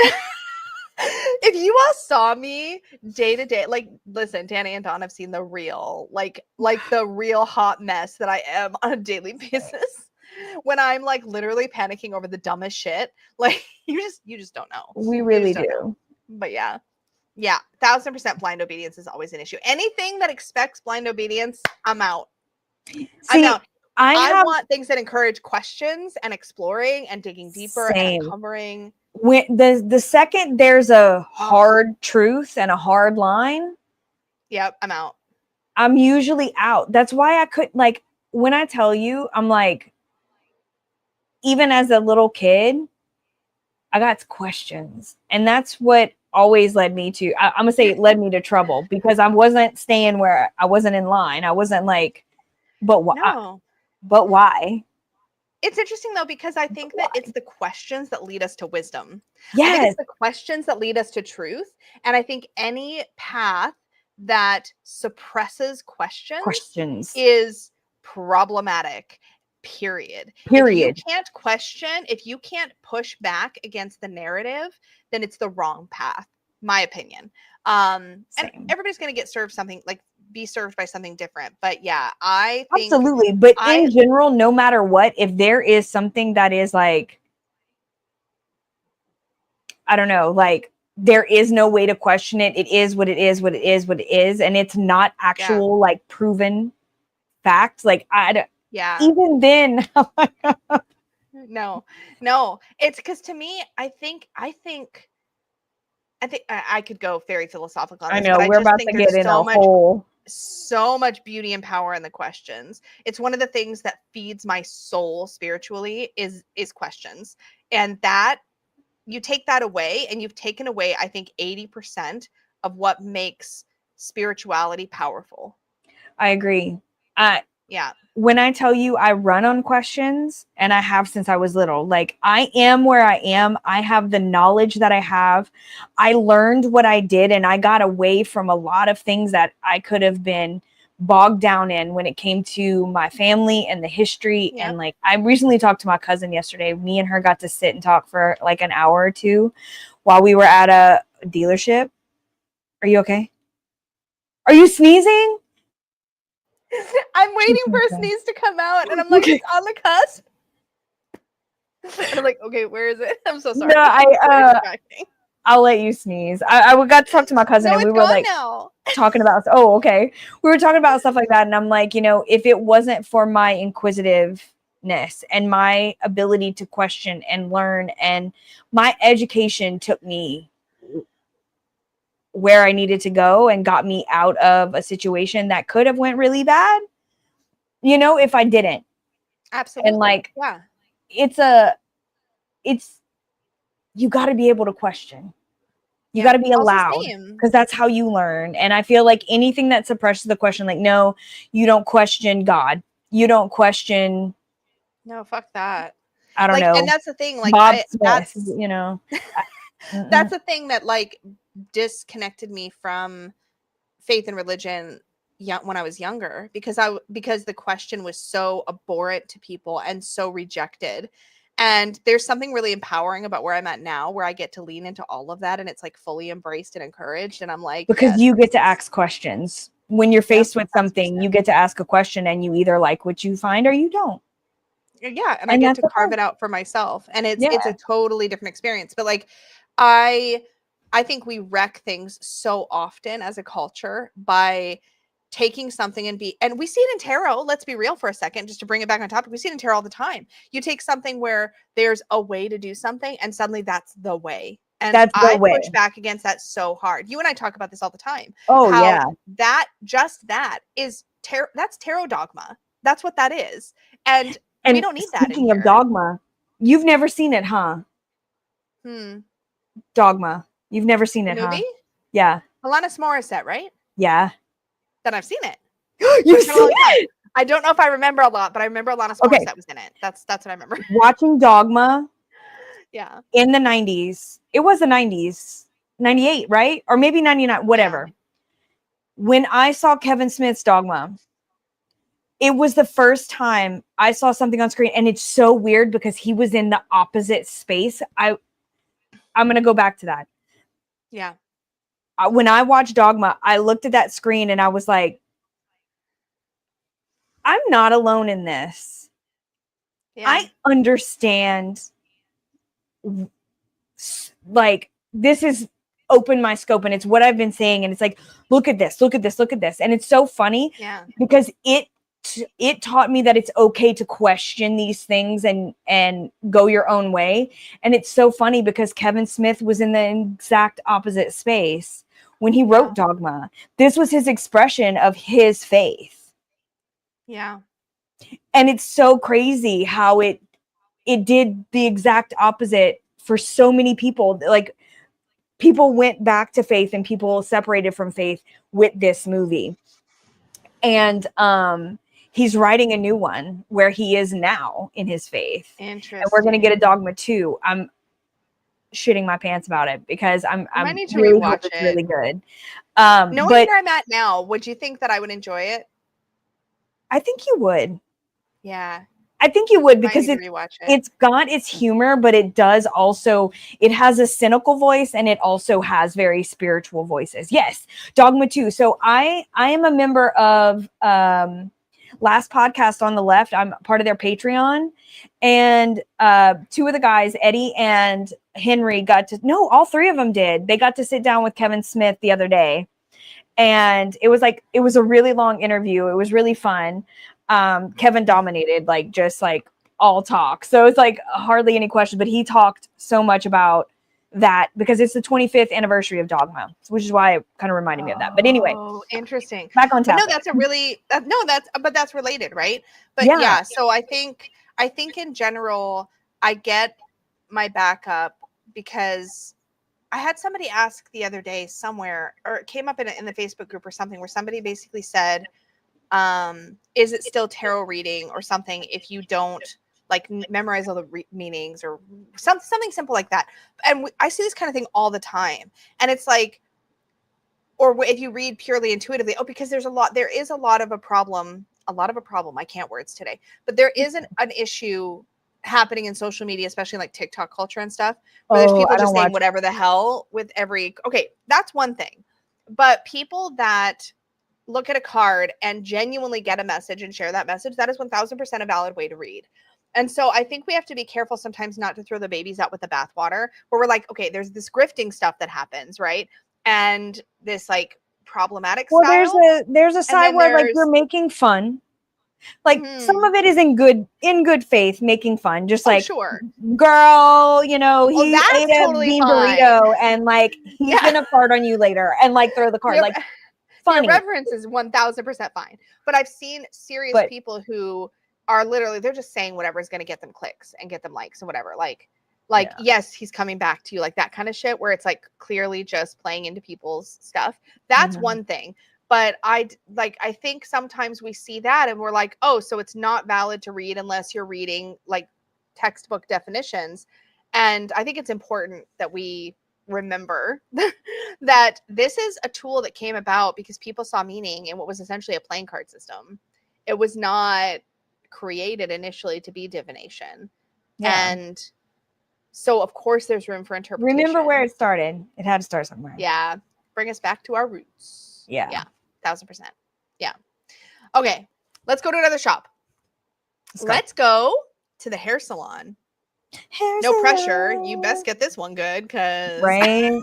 If you all saw me day to day, like, listen, Dani and Dawn have seen the real, like the real hot mess that I am on a daily basis. When I'm like literally panicking over the dumbest shit, like you just don't know. We really do. Know. But yeah, 1000% blind obedience is always an issue. Anything that expects blind obedience, I'm out. I'm out. I want things that encourage questions and exploring and digging deeper and uncovering. When the second there's a hard truth and a hard line, yep, I'm out. I'm usually out. That's why I could, like, when I tell you, I'm like, even as a little kid, I got questions. And that's what always led me to, I'm gonna say it led me to trouble, because I wasn't staying where I wasn't in line. I wasn't like, but why? No. But why? It's interesting though, because I think that it's the questions that lead us to wisdom. Yes. I think it's the questions that lead us to truth. And I think any path that suppresses questions is problematic. Period. If you can't question, if you can't push back against the narrative, then it's the wrong path, my opinion. And everybody's going to get served something, like be served by something different. But yeah, I think absolutely. But in general, no matter what, if there is something that is like, I don't know, like there is no way to question it. It is what it is, what it is, what it is. And it's not actual like proven facts. Like even then, no, it's because to me, I think I could go very philosophical on this. I know, but we're about to get in a hole. So much beauty and power in the questions. It's one of the things that feeds my soul spiritually is questions. And that you take that away and you've taken away, I think, 80% of what makes spirituality powerful. I agree. Yeah. When I tell you I run on questions, and I have since I was little, like I am where I am. I have the knowledge that I have. I learned what I did, and I got away from a lot of things that I could have been bogged down in when it came to my family and the history. Yep. And like, I recently talked to my cousin yesterday. Me and her got to sit and talk for like an hour or two while we were at a dealership. Are you okay? Are you sneezing? I'm waiting for a sneeze to come out, and I'm like, it's on the cusp. And I'm like, okay, where is it? I'm so sorry. No, I'll let you sneeze. I got to talk to my cousin, and we were like talking about. Oh, okay. We were talking about stuff like that, and I'm like, you know, if it wasn't for my inquisitiveness and my ability to question and learn, and my education took me where I needed to go and got me out of a situation that could have went really bad, you know, if I didn't. Absolutely. And like, yeah, it's you got to be able to question. You got to be allowed, because that's how you learn. And I feel like anything that suppresses the question, like, no, you don't question God. You don't question. No, fuck that. I don't know. And that's the thing. Like, Bob Smith, you know, that's the thing that like disconnected me from faith and religion when I was younger, because the question was so abhorrent to people and so rejected. And there's something really empowering about where I'm at now, where I get to lean into all of that, and it's like fully embraced and encouraged. And I'm like, because you get to ask questions when you're faced with something. You get to ask a question, and you either like what you find or you don't. Yeah, and I get to carve it out for myself, and it's a totally different experience. But like, I think we wreck things so often as a culture by taking something and we see it in tarot. Let's be real for a second, just to bring it back on topic. We see it in tarot all the time. You take something where there's a way to do something, and suddenly that's the way. And I push back against that so hard. You and I talk about this all the time. Oh, yeah. That is tarot. That's tarot dogma. That's what that is. And we don't need that. Speaking of dogma, you've never seen it, huh? Dogma. You've never seen it, movie? Huh? Yeah. Alanis Morissette, right? Yeah. Then I've seen it. You've seen it? I don't know if I remember a lot, but I remember Alanis Morissette was in it. That's what I remember. Watching Dogma. Yeah. In the 90s. It was the 90s. 98, right? Or maybe 99, whatever. Yeah. When I saw Kevin Smith's Dogma, it was the first time I saw something on screen, and it's so weird because he was in the opposite space. I'm going to go back to that. Yeah. When I watched Dogma, I looked at that screen and I was like, I'm not alone in this. Yeah. I understand. Like, this is open my scope, and it's what I've been saying. And it's like, look at this, look at this, look at this. And it's so funny because it taught me that it's okay to question these things and go your own way. And it's so funny because Kevin Smith was in the exact opposite space when he wrote Dogma. This was his expression of his faith. Yeah. And it's so crazy how it did the exact opposite for so many people. Like, people went back to faith and people separated from faith with this movie. And he's writing a new one where he is now in his faith. Interesting. And we're going to get a Dogma 2. I'm shitting my pants about it because I'm need to really rewatch hope it's really good. Knowing but where I'm at now, would you think that I would enjoy it? I think you would. Yeah. I think you would, because it's got its humor, but it does also, it has a cynical voice and it also has very spiritual voices. Yes. Dogma 2. So I am a member of Last Podcast on the Left. I'm part of their Patreon, and two of the guys, Eddie and Henry, all three of them did. They got to sit down with Kevin Smith the other day, and it was a really long interview. It was really fun. Kevin dominated, just all talk. So it's hardly any questions, but he talked so much about that because it's the 25th anniversary of Dogma, which is why it kind of reminded me of that. But anyway, interesting. Back on topic. No, that's a really but that's related, right? But yeah, so I think in general, I get my backup because I had somebody ask the other day somewhere, or it came up in the Facebook group or something, where somebody basically said, is it still tarot reading or something if you don't memorize all the meanings or something simple like that? And I see this kind of thing all the time, and it's like, or if you read purely intuitively, because there is a lot of a problem. I can't words today, but there is an issue happening in social media, especially like TikTok culture and stuff, where there's people just saying whatever the hell with that's one thing. But people that look at a card and genuinely get a message and share that message, that is 1000% a valid way to read. And so I think we have to be careful sometimes not to throw the babies out with the bathwater, where we're like, okay, there's this grifting stuff that happens, right? And this problematic style. There's a side where you're making fun. Some of it is in good faith, making fun. Just sure. Girl, he ate a bean burrito and he's gonna fart on you later and throw the card. Funny. Your reverence is 1000% fine. But I've seen serious people who are literally, they're just saying whatever is going to get them clicks and get them likes and whatever. Yes, he's coming back to you, that kind of shit, where it's clearly just playing into people's stuff. That's one thing. But I think sometimes we see that and we're like, oh, so it's not valid to read unless you're reading textbook definitions. And I think it's important that we remember that this is a tool that came about because people saw meaning in what was essentially a playing card system. It was not created initially to be divination. Yeah. And so of course there's room for interpretation. Remember where it started. It had to start somewhere. Yeah. Bring us back to our roots. Yeah. Yeah. 1000%. Yeah. Okay. Let's go to another shop. Let's go to the hair salon. No pressure. You best get this one good, because right.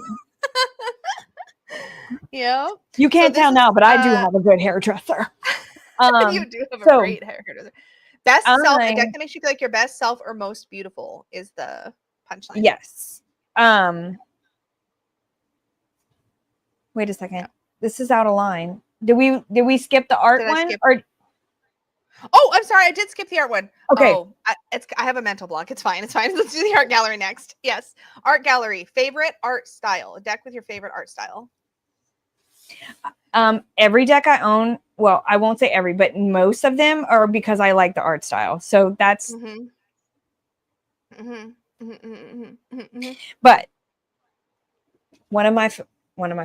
Yeah. You can't tell now, but I do have a good hairdresser. You do have a great hairdresser. Best self, a definition feel like your best self or most beautiful is the punchline. Yes. Wait a second. Yeah. This is out of line. Did we skip the art one? Oh, I'm sorry. I did skip the art one. Okay. Oh, I have a mental block. It's fine. It's fine. Let's do the art gallery next. Yes. Art gallery. Favorite art style. A deck with your favorite art style. Every deck I own, well, I won't say every, but most of them are because I like the art style. So that's but one of my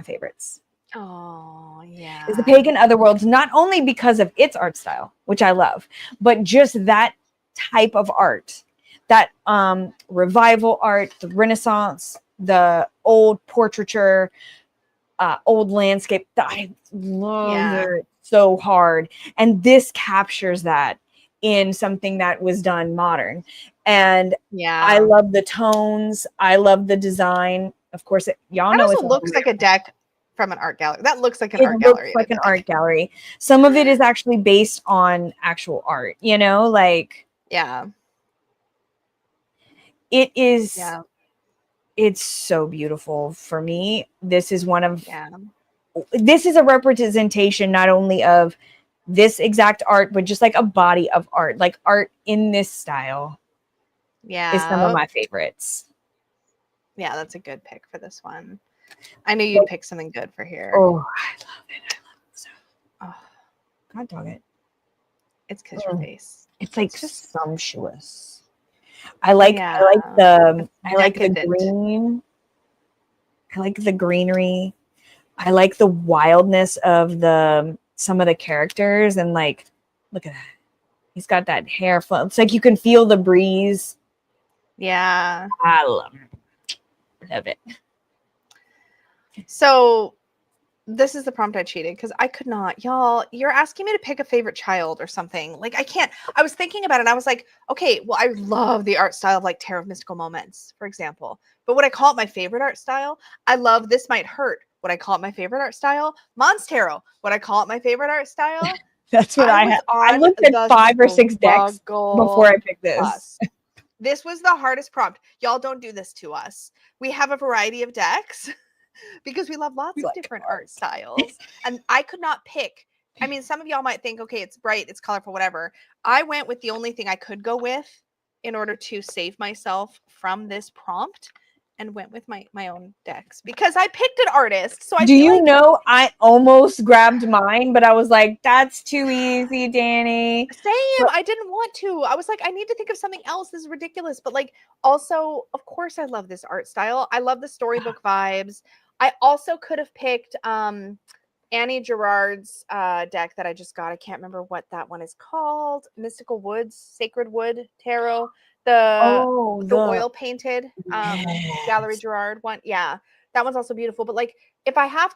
favorites Oh, yeah. Is the Pagan Otherworlds, not only because of its art style, which I love, but just that type of art, that revival art, the Renaissance, the old portraiture, old landscape. I love it so hard. And this captures that in something that was done modern. And I love the tones. I love the design. Of course, y'all That know also it's looks like a deck from an art gallery. That looks like an it art looks gallery. like an art gallery. Some of it is actually based on actual art, you know, like it is. It's so beautiful for me. This is one of this is a representation not only of this exact art, but just like a body of art, like art in this style. Is some of my favorites. Yeah, that's a good pick for this one. I knew you'd pick something good for here. Oh, I love it. So. Oh, God dog it. It's kiss your face. It's like just sumptuous. I like the green. I like the greenery. I like the wildness of some of the characters, and like, look at that. He's got that hair flow. It's like you can feel the breeze. Yeah. I love it. Love it. So this is the prompt I cheated because I could not. Y'all, you're asking me to pick a favorite child or something. Like, I can't. I was thinking about it and I was like, okay, well, I love the art style of like Tarot of Mystical Moments, for example. But would I call it my favorite art style? I love This Might Hurt. Would I call it my favorite art style? Mons Tarot. Would I call it my favorite art style? That's what I had. I looked at 5 or 6 decks before I picked this. This was the hardest prompt. Y'all don't do this to us. We have a variety of decks because we love lots of different art styles. And I could not pick. I mean, some of y'all might think, okay, it's bright, it's colorful, whatever. I went with the only thing I could go with in order to save myself from this prompt, and went with my own decks because I picked an artist. So do you know I almost grabbed mine, but I was like, that's too easy, Dani. Same. I didn't want to. I was like, I need to think of something else. This is ridiculous. But like, also, of course, I love this art style. I love the storybook vibes. I also could have picked Annie Gerard's deck that I just got. I can't remember what that one is called. Mystical Woods, Sacred Wood Tarot. The oil painted Gallery Gerard one. Yeah, that one's also beautiful. But like, if I had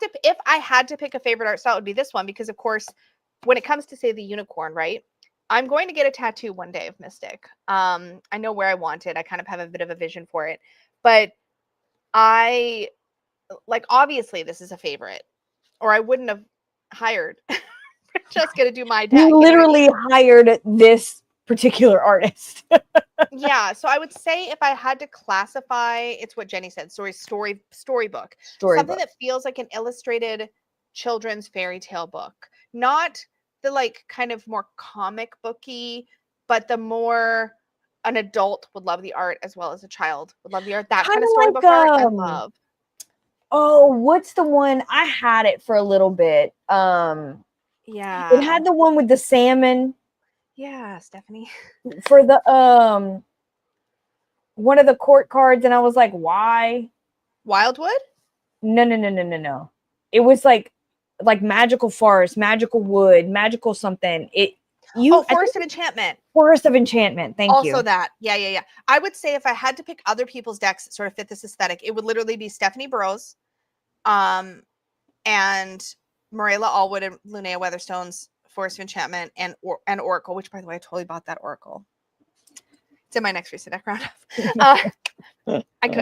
to pick a favorite art style, it would be this one because, of course, when it comes to, say, the unicorn, right? I'm going to get a tattoo one day of Mystic. I know where I want it. I kind of have a bit of a vision for it, but I like, obviously this is a favorite, or I wouldn't have hired Jessica to do my deck. You literally hired this particular artist. Yeah, so I would say if I had to classify, it's what Jenny said, storybook. Something that feels like an illustrated children's fairy tale book. Not the like kind of more comic booky, but the more an adult would love the art as well as a child would love the art. That kind of storybook art I love. Oh, what's the one? I had it for a little bit. Yeah. It had the one with the salmon. Yeah, Stephanie. For the one of the court cards, and I was like, why? Wildwood? No. It was like magical forest, magical wood, magical something. Forest of Enchantment. Forest of Enchantment. Thank you. Also that. Yeah. I would say if I had to pick other people's decks that sort of fit this aesthetic, it would literally be Stephanie Burrows, and Marilla Allwood and Linnea Weatherstone's Forest of Enchantment and Oracle, which, by the way, I totally bought that Oracle. It's in my next recent deck roundup. I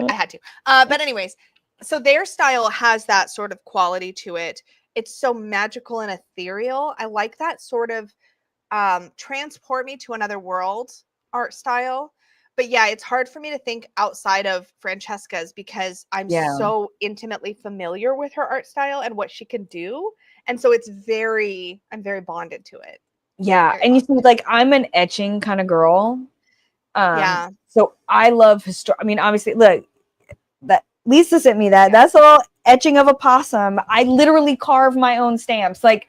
had to. But anyways, so their style has that sort of quality to it. It's so magical and ethereal. I like that sort of transport me to another world art style. But yeah, it's hard for me to think outside of Francesca's because I'm so intimately familiar with her art style and what she can do. And so I'm very bonded to it. Yeah. And you see, like, I'm an etching kind of girl. So I love I mean, obviously, look, that Lisa sent me that. That's all etching of a possum. I literally carve my own stamps. Like,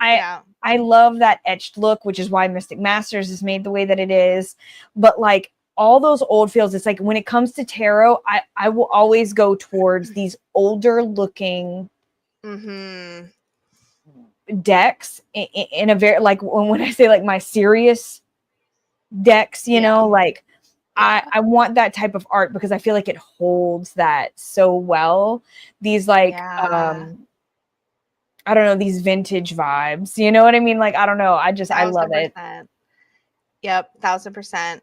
I love that etched look, which is why Mystic Masters is made the way that it is. But like all those old feels, it's like when it comes to tarot, I will always go towards these older looking Mm-hmm. decks in a very, like, when I say like my serious decks, you know, like I want that type of art because I feel like it holds that so well. These like I don't know, these vintage vibes. You know what I mean? Like, I don't know. I love it. 1,000%. Yep, 1,000%.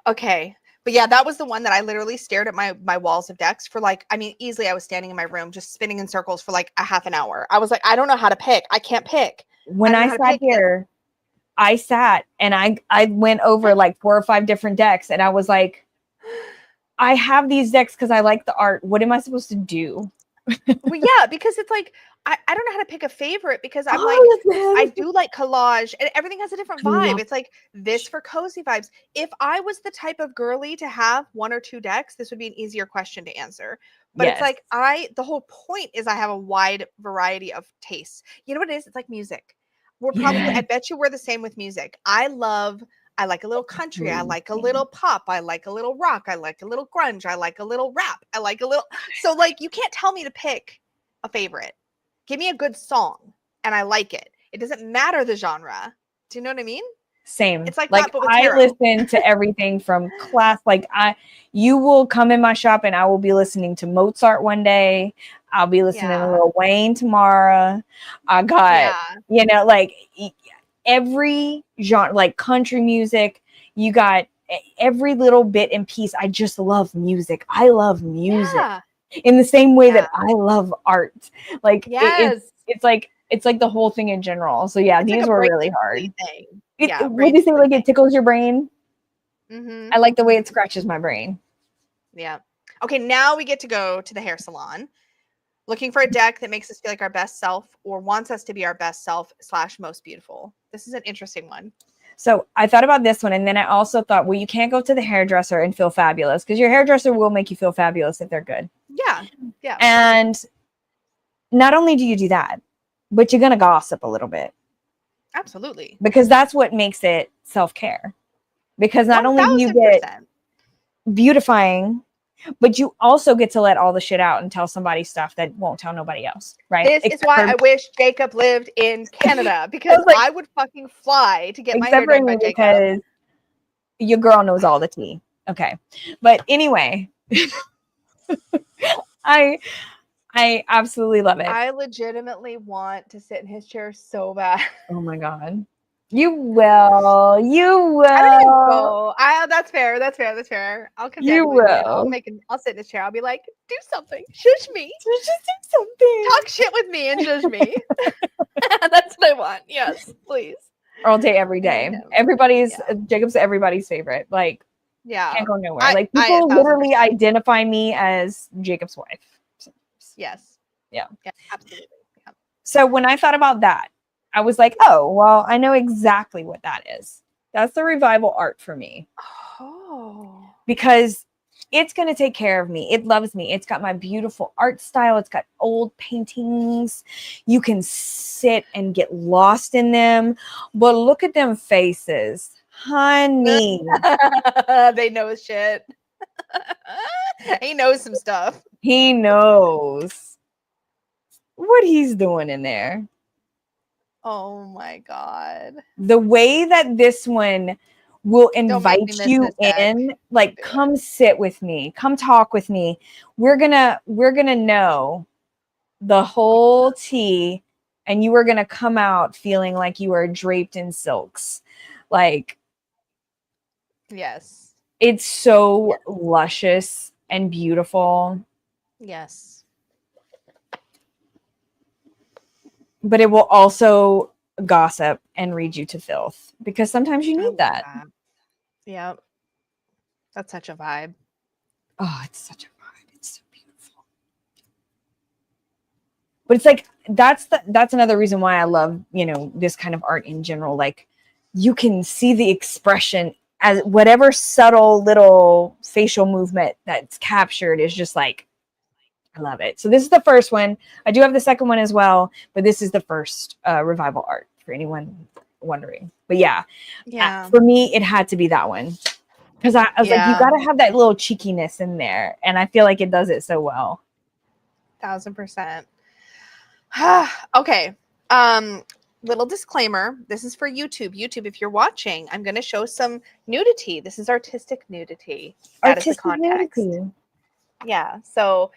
Okay. But yeah, that was the one that I literally stared at my walls of decks for like, I mean, easily I was standing in my room just spinning in circles for like a half an hour. I was like, I don't know how to pick. I can't pick. When I sat here, I sat and I went over like 4 or 5 different decks and I was like, I have these decks because I like the art. What am I supposed to do? Well, yeah, because it's like I don't know how to pick a favorite because I'm like, I do like collage and everything has a different vibe. It's like this for cozy vibes. If I was the type of girly to have 1 or 2 decks, this would be an easier question to answer. But it's like the whole point is I have a wide variety of tastes. You know what it is? It's like music. We're probably, I bet you we're the same with music. I like a little country. I like a little pop. I like a little rock. I like a little grunge. I like a little rap. I like a little. So, like, you can't tell me to pick a favorite. Give me a good song and I like it. It doesn't matter the genre. Do you know what I mean? Same. It's like that, but with I tarot. Listen to everything from class. Like you will come in my shop and I will be listening to Mozart one day. I'll be listening to Lil Wayne tomorrow. I got, you know, like every genre, like country music. You got every little bit and piece. I just love music. I love music in the same way that I love art. Like it's like the whole thing in general. So yeah, these were really hard. What do you say? Like it tickles your brain. Mm-hmm. I like the way it scratches my brain. Yeah. Okay, now we get to go to the hair salon. Looking for a deck that makes us feel like our best self or wants us to be our best self / most beautiful. This is an interesting one. So I thought about this one. And then I also thought, well, you can't go to the hairdresser and feel fabulous because your hairdresser will make you feel fabulous if they're good. Yeah. Yeah. And not only do you do that, but you're going to gossip a little bit. Absolutely. Because that's what makes it self-care. Because not 1,000%. Only do you get beautifying, but you also get to let all the shit out and tell somebody stuff that won't tell nobody else, right? This is why I wish Jacob lived in Canada because I would fucking fly to get my hair done by Jacob. Because your girl knows all the tea. Okay. But anyway, I absolutely love it. I legitimately want to sit in his chair so bad. Oh my God. You will. You will. I don't even go. That's fair. That's fair. That's fair. I'll come you will. I'll sit in his chair. I'll be like, do something. Shush me. Just do something. Talk shit with me and shush me. That's what I want. Yes, please. All day, every day. Jacob's everybody's favorite. Like, can't go nowhere. Like people literally identify me as Jacob's wife. So, yes. Yeah. Yeah. Absolutely. Yeah. So when I thought about that, I was like, oh, well, I know exactly what that is. That's the revival art for me. Oh. Because it's going to take care of me. It loves me. It's got my beautiful art style. It's got old paintings. You can sit and get lost in them. But look at them faces. Honey. They know shit. He knows some stuff. He knows what he's doing in there. Oh my God. The way that this one will invite you in, like, come sit with me, come talk with me. We're gonna know the whole tea, and you are gonna come out feeling like you are draped in silks. Like, yes, it's so luscious and beautiful. Yes. But it will also gossip and read you to filth because sometimes you need that. Yep. That's such a vibe. Oh, it's such a vibe. It's so beautiful. But it's like, that's another reason why I love, this kind of art in general. Like, you can see the expression as whatever subtle little facial movement that's captured is just like, I love it. So this is the first one. I do have the second one as well, but this is the first revival art for anyone wondering. But yeah, for me, it had to be that one because I was like, you got to have that little cheekiness in there, and I feel like it does it so well. 1000%. Okay. Little disclaimer. This is for YouTube. YouTube, if you're watching, I'm going to show some nudity. This is artistic nudity. That is the context. Nudity. Yeah. So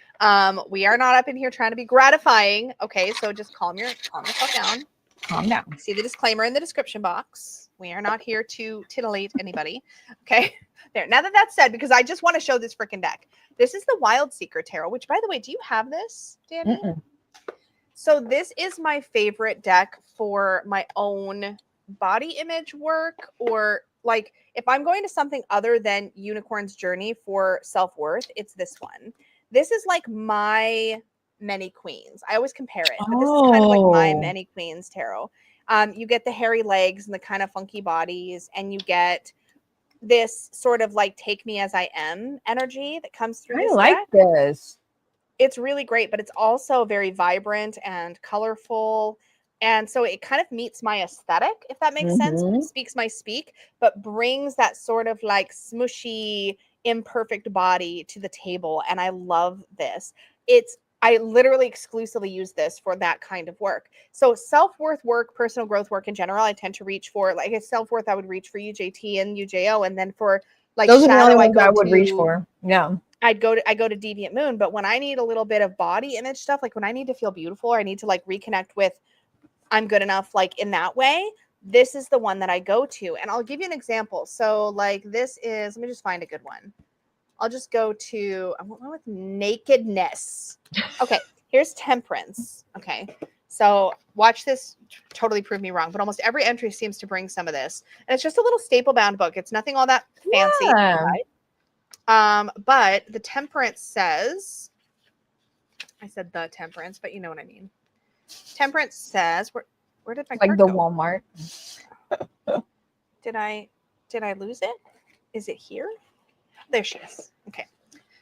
we are not up in here trying to be gratifying. Okay. So just calm yourself down. Calm down. See the disclaimer in the description box. We are not here to titillate anybody. Okay. There. Now that that's said, because I just want to show this freaking deck. This is the Wild Seeker Tarot, which, by the way, do you have this, Dani? Mm-mm. So this is my favorite deck for my own body image work, or like if I'm going to something other than Unicorn's Journey for self-worth, it's this one. This is like my Many Queens. I always compare it, but this is kind of like my Many Queens tarot. You get the hairy legs and the kind of funky bodies, and you get this sort of like take me as I am energy that comes through this like deck. this. It's really great, but it's also very vibrant and colorful. And so it kind of meets my aesthetic, if that makes sense. Speaks my speak, but brings that sort of like smushy, imperfect body to the table. And I love this. I literally exclusively use this for that kind of work. So self-worth work, personal growth work in general, I tend to reach for, like a self-worth, I would reach for UJT and UJO. And then for like those are the only shadow, ones I would reach for. Yeah. I go to Deviant Moon, but when I need a little bit of body image stuff, like when I need to feel beautiful, or I need to like reconnect with I'm good enough, like in that way, this is the one that I go to. And I'll give you an example. So like this is, let me just find a good one. I'll just go to, I want one with nakedness. Okay, here's Temperance. Okay, so watch this totally prove me wrong, but almost every entry seems to bring some of this. And it's just a little staple bound book. It's nothing all that fancy. Yeah. Right? But the Temperance says, I said the Temperance, but you know what I mean. Temperance says, where did my like card the go? Walmart? Did I lose it? Is it here? There she is. Okay.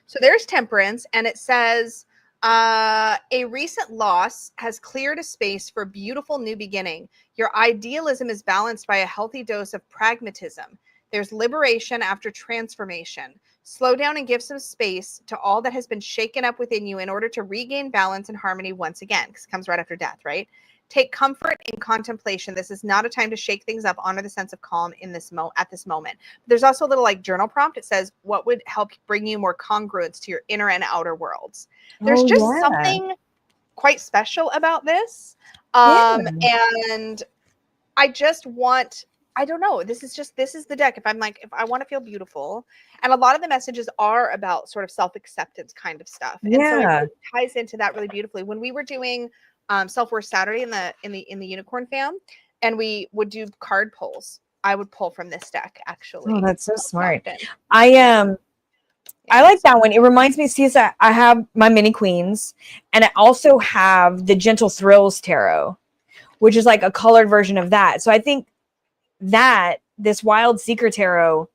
So there's Temperance, and it says, a recent loss has cleared a space for a beautiful new beginning. Your idealism is balanced by a healthy dose of pragmatism. There's liberation after transformation. Slow down and give some space to all that has been shaken up within you in order to regain balance and harmony once again, because it comes right after death, right? Take comfort in contemplation. This is not a time to shake things up. Honor the sense of calm in this at this moment. There's also a little like journal prompt. It says, what would help bring you more congruence to your inner and outer worlds? There's just something quite special about this. And I just want, I don't know. This is the deck. If I want to feel beautiful, and a lot of the messages are about sort of self-acceptance kind of stuff. And so it really ties into that really beautifully. When we were doing Self-Worth Saturday in the Unicorn fam, and we would do card pulls, I would pull from this deck actually. Oh, that's so smart. I like that one. It reminds me, see, I have my Mini Queens, and I also have the Gentle Thrills Tarot, which is like a colored version of that. So I think that this Wild Seeker Tarot,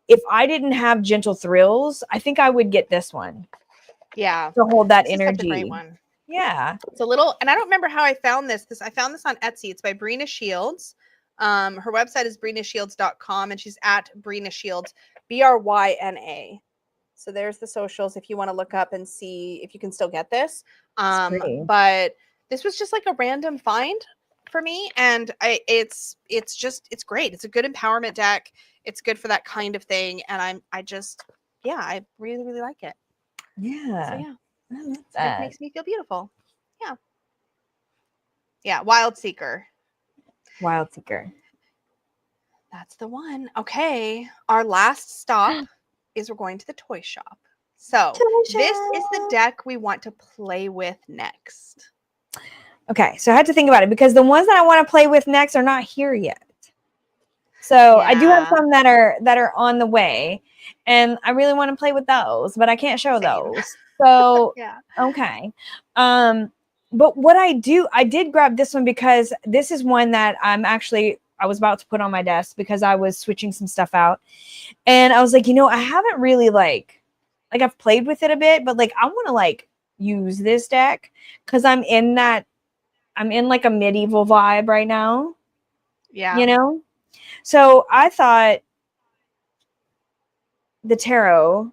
if I didn't have Gentle Thrills, I think I would get this one. Yeah. To hold that this energy. Is such a great one. Yeah. It's a little, and I don't remember how I found this. I found this on Etsy. It's by Brina Shields. Her website is brinashields.com, and she's at Brina Shields, BRYNA. So there's the socials if you want to look up and see if you can still get this. But this was just like a random find for me, and it's great. It's a good empowerment deck. It's good for that kind of thing, and I really, really like it. Yeah. So yeah. I love that. It makes me feel beautiful. Yeah. Yeah. Wild Seeker. Wild Seeker. That's the one. Okay. Our last stop is we're going to the toy shop. So this is the deck we want to play with next. Okay. So I had to think about it because the ones that I want to play with next are not here yet. So I do have some that are on the way, and I really want to play with those, but I can't show those. So, okay. But what I did grab this one because this is one that I was about to put on my desk because I was switching some stuff out. And I was like, I haven't really like I've played with it a bit, but like, I want to like use this deck because I'm in like a medieval vibe right now. Yeah. So I thought the Tarot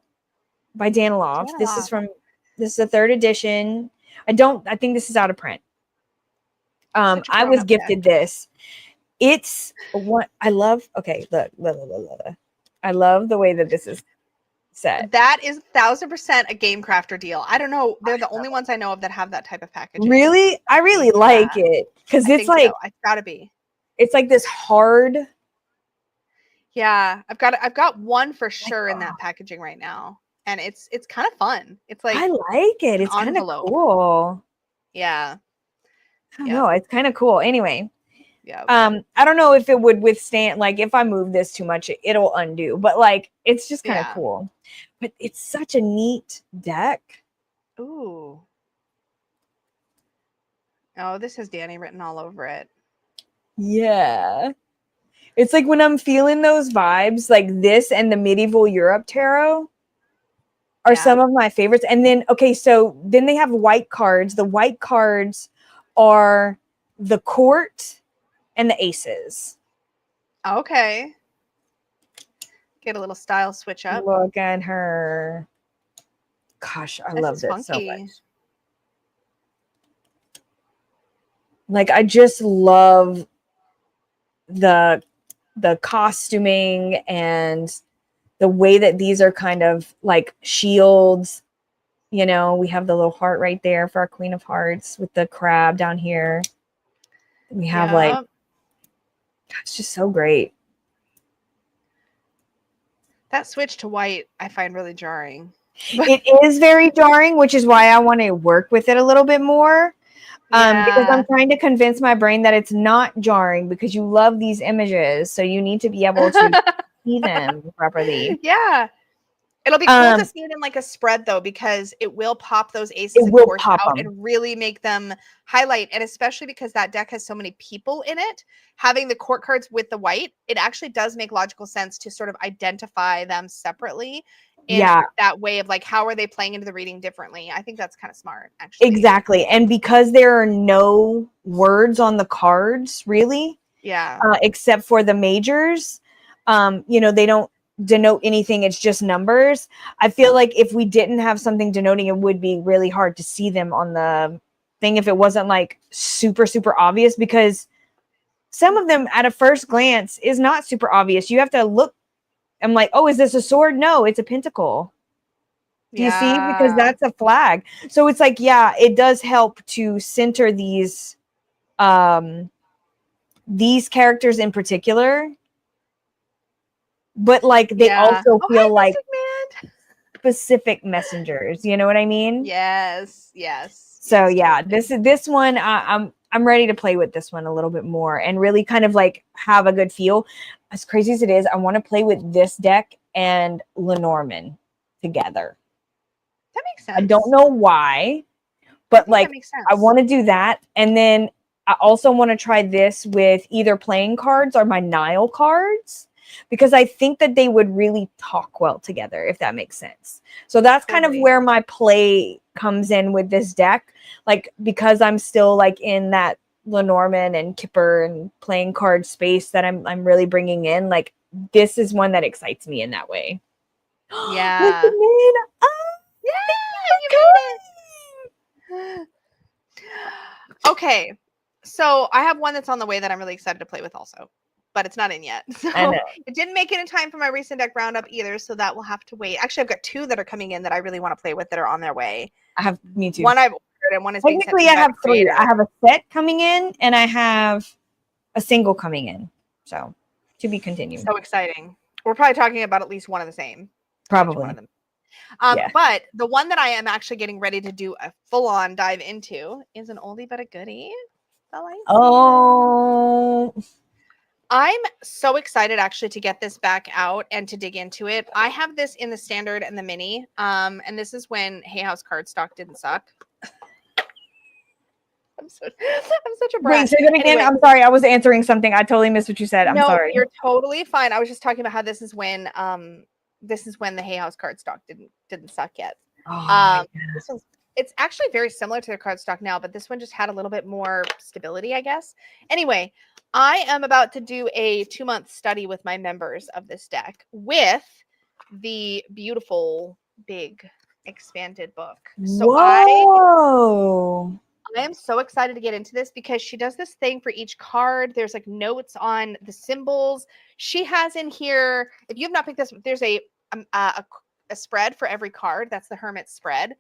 by Daniloff. This is the 3rd edition. I think this is out of print. I was gifted this. It's what I love. Okay, look. I love the way that this is set. That is 1,000% a Game Crafter deal. I don't know. They're the only ones I know of that have that type of packaging. Really? I really like it because it's like it's gotta be. It's like this hard. Yeah, I've got one for sure in that packaging right now, and it's kind of fun. It's like I like it. It's kind of cool. Yeah. I don't know. It's kind of cool. Anyway. Yeah. I don't know if it would withstand, like if I move this too much, it'll undo, but like it's just kind of cool. But it's such a neat deck. Ooh. Oh, this has Dani written all over it. Yeah. It's like when I'm feeling those vibes, like this and the medieval Europe tarot are some of my favorites. And then, okay, so then they have white cards. The white cards are the court and the aces. Okay. Get a little style switch up. Look at her. Gosh, I love this so much. Like, I just love the costuming and the way that these are kind of like shields. You know, we have the little heart right there for our Queen of Hearts with the crab down here. We have like, it's just so great. That switch to white, I find really jarring. It is very jarring, which is why I want to work with it a little bit more. Because I'm trying to convince my brain that it's not jarring because you love these images. So you need to be able to see them properly. Yeah. It'll be cool to see it in like a spread though, because it will pop those aces and courts out and really make them highlight. And especially because that deck has so many people in it, having the court cards with the white, it actually does make logical sense to sort of identify them separately in that way of like, how are they playing into the reading differently? I think that's kind of smart, actually. Exactly. And because there are no words on the cards, really, except for the majors, you know, they don't denote anything. It's just numbers. I feel like if we didn't have something denoting, it would be really hard to see them on the thing if it wasn't like super, super obvious, because some of them at a first glance is not super obvious. You have to look. I'm like, oh, is this a sword? No, it's a pentacle. Do you see? Because that's a flag. So it's like, yeah, it does help to center these characters in particular. But like they also feel like specific messengers. You know what I mean? Yes, yes. So yeah, this one, I'm ready to play with this one a little bit more and really kind of like have a good feel. As crazy as it is, I want to play with this deck and Lenormand together. That makes sense. I don't know why, but like I want to do that. And then I also want to try this with either playing cards or my Nile cards, because I think that they would really talk well together, if that makes sense. So that's kind of where my play comes in with this deck. Like, because I'm still like in that Lenormand and Kipper and playing card space that I'm really bringing in, like this is one that excites me in that way. Yeah. Okay, so I have one that's on the way that I'm really excited to play with also, but it's not in yet. So it didn't make it in time for my recent deck roundup either, so that will have to wait. Actually, I've got two that are coming in that I really want to play with that are on their way. I have me too. One I've ordered and one is being sent to I have three. I have a set coming in and I have a single coming in. So to be continued. So exciting. We're probably talking about at least one of the same. Probably. One of them. But the one that I am actually getting ready to do a full-on dive into is an oldie but a goodie. Oh, I'm so excited actually to get this back out and to dig into it. I have this in the standard and the mini, and this is when Hay House cardstock didn't suck. I'm such a brat. Wait, say that again. Anyway, I'm sorry, I was answering something. I totally missed what you said. I'm sorry. You're totally fine. I was just talking about how this is when the Hay House cardstock didn't suck yet. It's actually very similar to the cardstock now, but this one just had a little bit more stability, I guess. Anyway, I am about to do a 2-month study with my members of this deck with the beautiful big expanded book. So Whoa. I am so excited to get into this because she does this thing for each card. There's like notes on the symbols. She has in here, if you have not picked this, there's a spread for every card. That's the Hermit spread.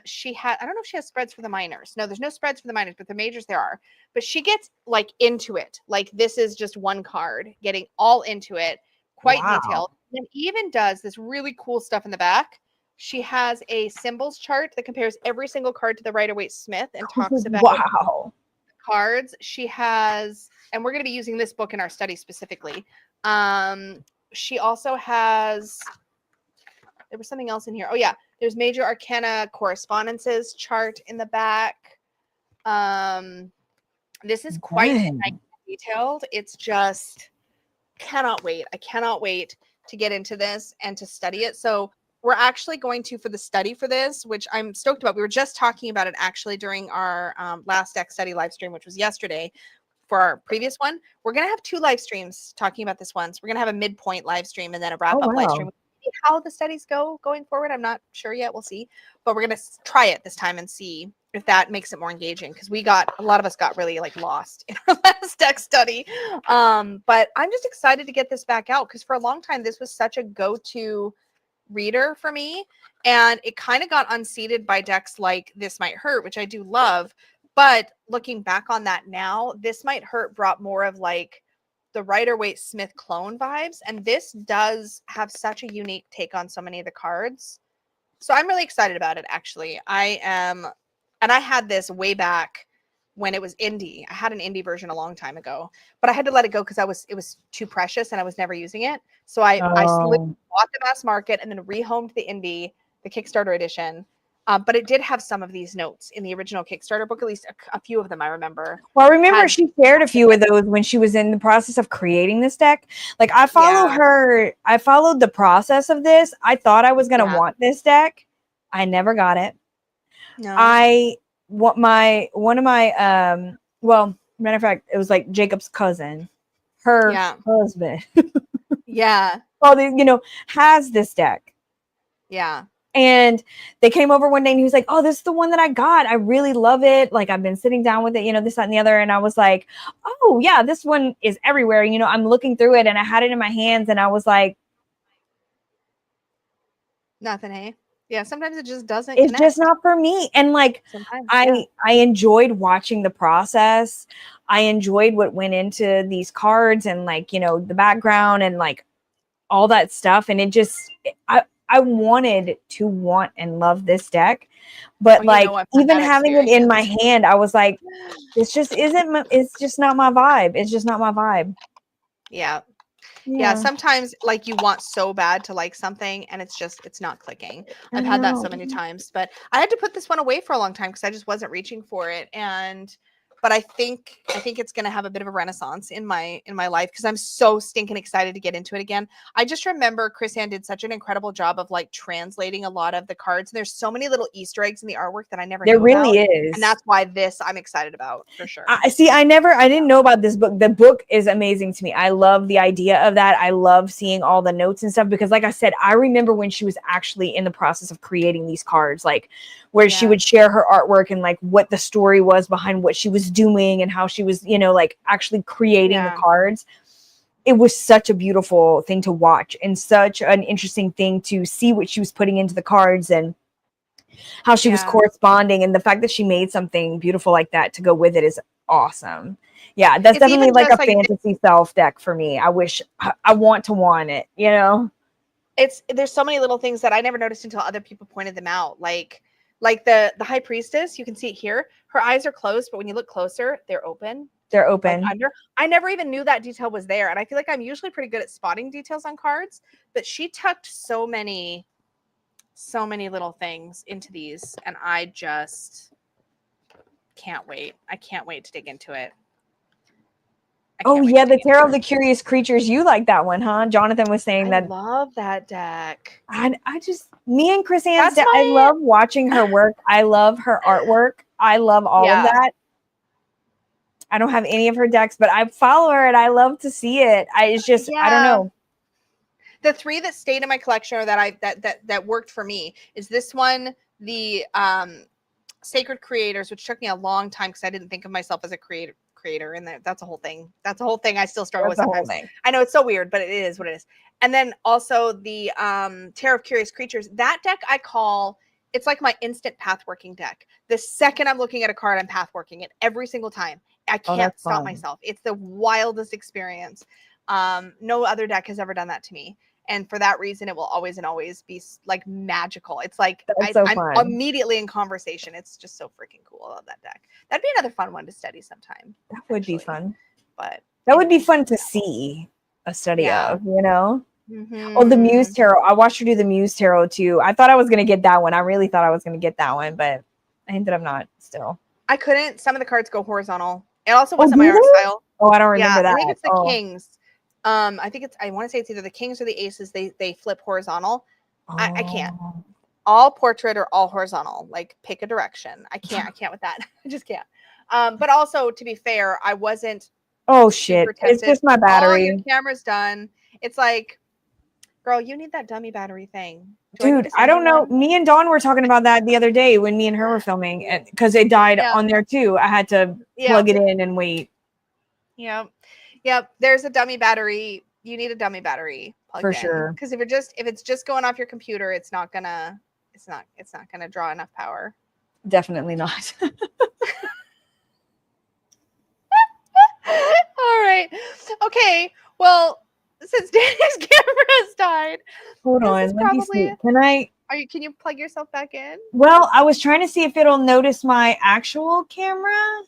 She had, I don't know if she has spreads for the minors. No, there's no spreads for the minors, but the majors there are. But she gets like into it. Like this is just one card, getting all into it, quite detailed. And even does this really cool stuff in the back. She has a symbols chart that compares every single card to the Rider-Waite-Smith and talks about cards. She has, and we're going to be using this book in our study specifically. She also has, there was something else in here. Oh yeah, there's major arcana correspondences chart in the back. This is quite detailed. It's just cannot wait. I cannot wait to get into this and to study it. So we're actually going to, for the study for this, which I'm stoked about. We were just talking about it actually during our last deck study live stream, which was yesterday for our previous one. We're going to have 2 live streams talking about this one. So we're going to have a midpoint live stream and then a wrap up live stream. How the studies go going forward, I'm not sure yet. We'll see. But we're going to try it this time and see if that makes it more engaging, because a lot of us got really like lost in our last deck study. But I'm just excited to get this back out, because for a long time, this was such a go-to reader for me, and it kind of got unseated by decks like This Might Hurt, which I do love. But looking back on that now, This Might Hurt brought more of like the Rider-Waite-Smith clone vibes, and this does have such a unique take on so many of the cards. So I'm really excited about it, actually. I am, and I had this way back when it was indie. I had an indie version a long time ago, but I had to let it go because it was too precious and I was never using it. So I bought the mass market and then rehomed the indie, the Kickstarter edition. But it did have some of these notes in the original Kickstarter book, at least a few of them I remember. Well, I remember she shared a few of those when she was in the process of creating this deck. Like I follow her, I followed the process of this. I thought I was going to want this deck. I never got it. No. One of my well, matter of fact, it was like Jacob's cousin, her husband. Well, has this deck. Yeah. And they came over one day and he was like, oh, this is the one that I got. I really love it. Like I've been sitting down with it, this, that, and the other. And I was like, oh yeah, this one is everywhere. I'm looking through it and I had it in my hands and I was like, nothing, hey? Yeah, sometimes it just doesn't connect. Just not for me. And like I enjoyed watching the process. I enjoyed what went into these cards and like, the background and like all that stuff. And it just I wanted to want and love this deck, but even having it in my hand, I was like, it's just not my vibe. It's just not my vibe. Yeah, sometimes like you want so bad to like something and it's not clicking. I've had that so many times, but I had to put this one away for a long time because I just wasn't reaching for it. But I think it's going to have a bit of a renaissance in my life because I'm so stinking excited to get into it again. I just remember Chris Ann did such an incredible job of like translating a lot of the cards. And there's so many little Easter eggs in the artwork that I never knew about. There really is. And that's why I'm excited about for sure. I didn't know about this book. The book is amazing to me. I love the idea of that. I love seeing all the notes and stuff because like I said, I remember when she was actually in the process of creating these cards, like where she would share her artwork and like what the story was behind what she was doing and how she was, like actually creating the cards. It was such a beautiful thing to watch and such an interesting thing to see what she was putting into the cards and how she was corresponding. And the fact that she made something beautiful like that to go with it is awesome. Yeah, that's definitely like a fantasy self deck for me. I want to want it, There's so many little things that I never noticed until other people pointed them out. Like the high priestess, you can see it here. Her eyes are closed, but when you look closer, they're open. They're open. Like I never even knew that detail was there. And I feel like I'm usually pretty good at spotting details on cards, but she tucked so many little things into these. And I just can't wait. I can't wait to dig into it. Oh yeah, the Tarot of the Curious Creatures. You like that one, huh? Jonathan was saying that. I love that deck. Me and Chris Ann's deck, I love watching her work. I love her artwork. I love all of that. I don't have any of her decks, but I follow her and I love to see it. I don't know. The 3 that stayed in my collection or that worked for me is this one, the Sacred Creators, which took me a long time because I didn't think of myself as a creator, and that's a whole thing. That's a whole thing I still struggle with sometimes. I know it's so weird, but it is what it is. And then also the Tarot of Curious Creatures. That deck I call, it's like my instant path working deck. The second I'm looking at a card, I'm path working it every single time. I can't stop myself. It's the wildest experience. No other deck has ever done that to me. And for that reason, it will always and always be like magical. It's like I'm immediately in conversation. It's just so freaking cool. I love that deck. That'd be another fun one to study sometime. That would be fun. But that would be fun to see a study of, you know? Mm-hmm. Oh, the Muse Tarot. I watched her do the Muse Tarot too. I thought I was going to get that one. I really thought I was going to get that one, but I ended up not still. I couldn't. Some of the cards go horizontal. It also wasn't my art style. Oh, I don't remember that. I think it's the Kings. I think I want to say it's either the Kings or the Aces. They flip horizontal. I can't. All portrait or all horizontal. Like pick a direction. I can't with that. I just can't. But also to be fair, I wasn't. Oh shit! It's just my battery. All your camera's done. It's like, girl, you need that dummy battery thing. Dude, I don't know. Me and Dawn were talking about that the other day when me and her were filming, and because it died on there too. I had to plug it in and wait. Yep. There's a dummy battery. You need a dummy battery for sure. Because if it's just going off your computer, it's not gonna draw enough power. Definitely not. All right. Okay. Well, since Dani's camera has died, hold on. Let me see. Can you plug yourself back in? Well, I was trying to see if it'll notice my actual camera.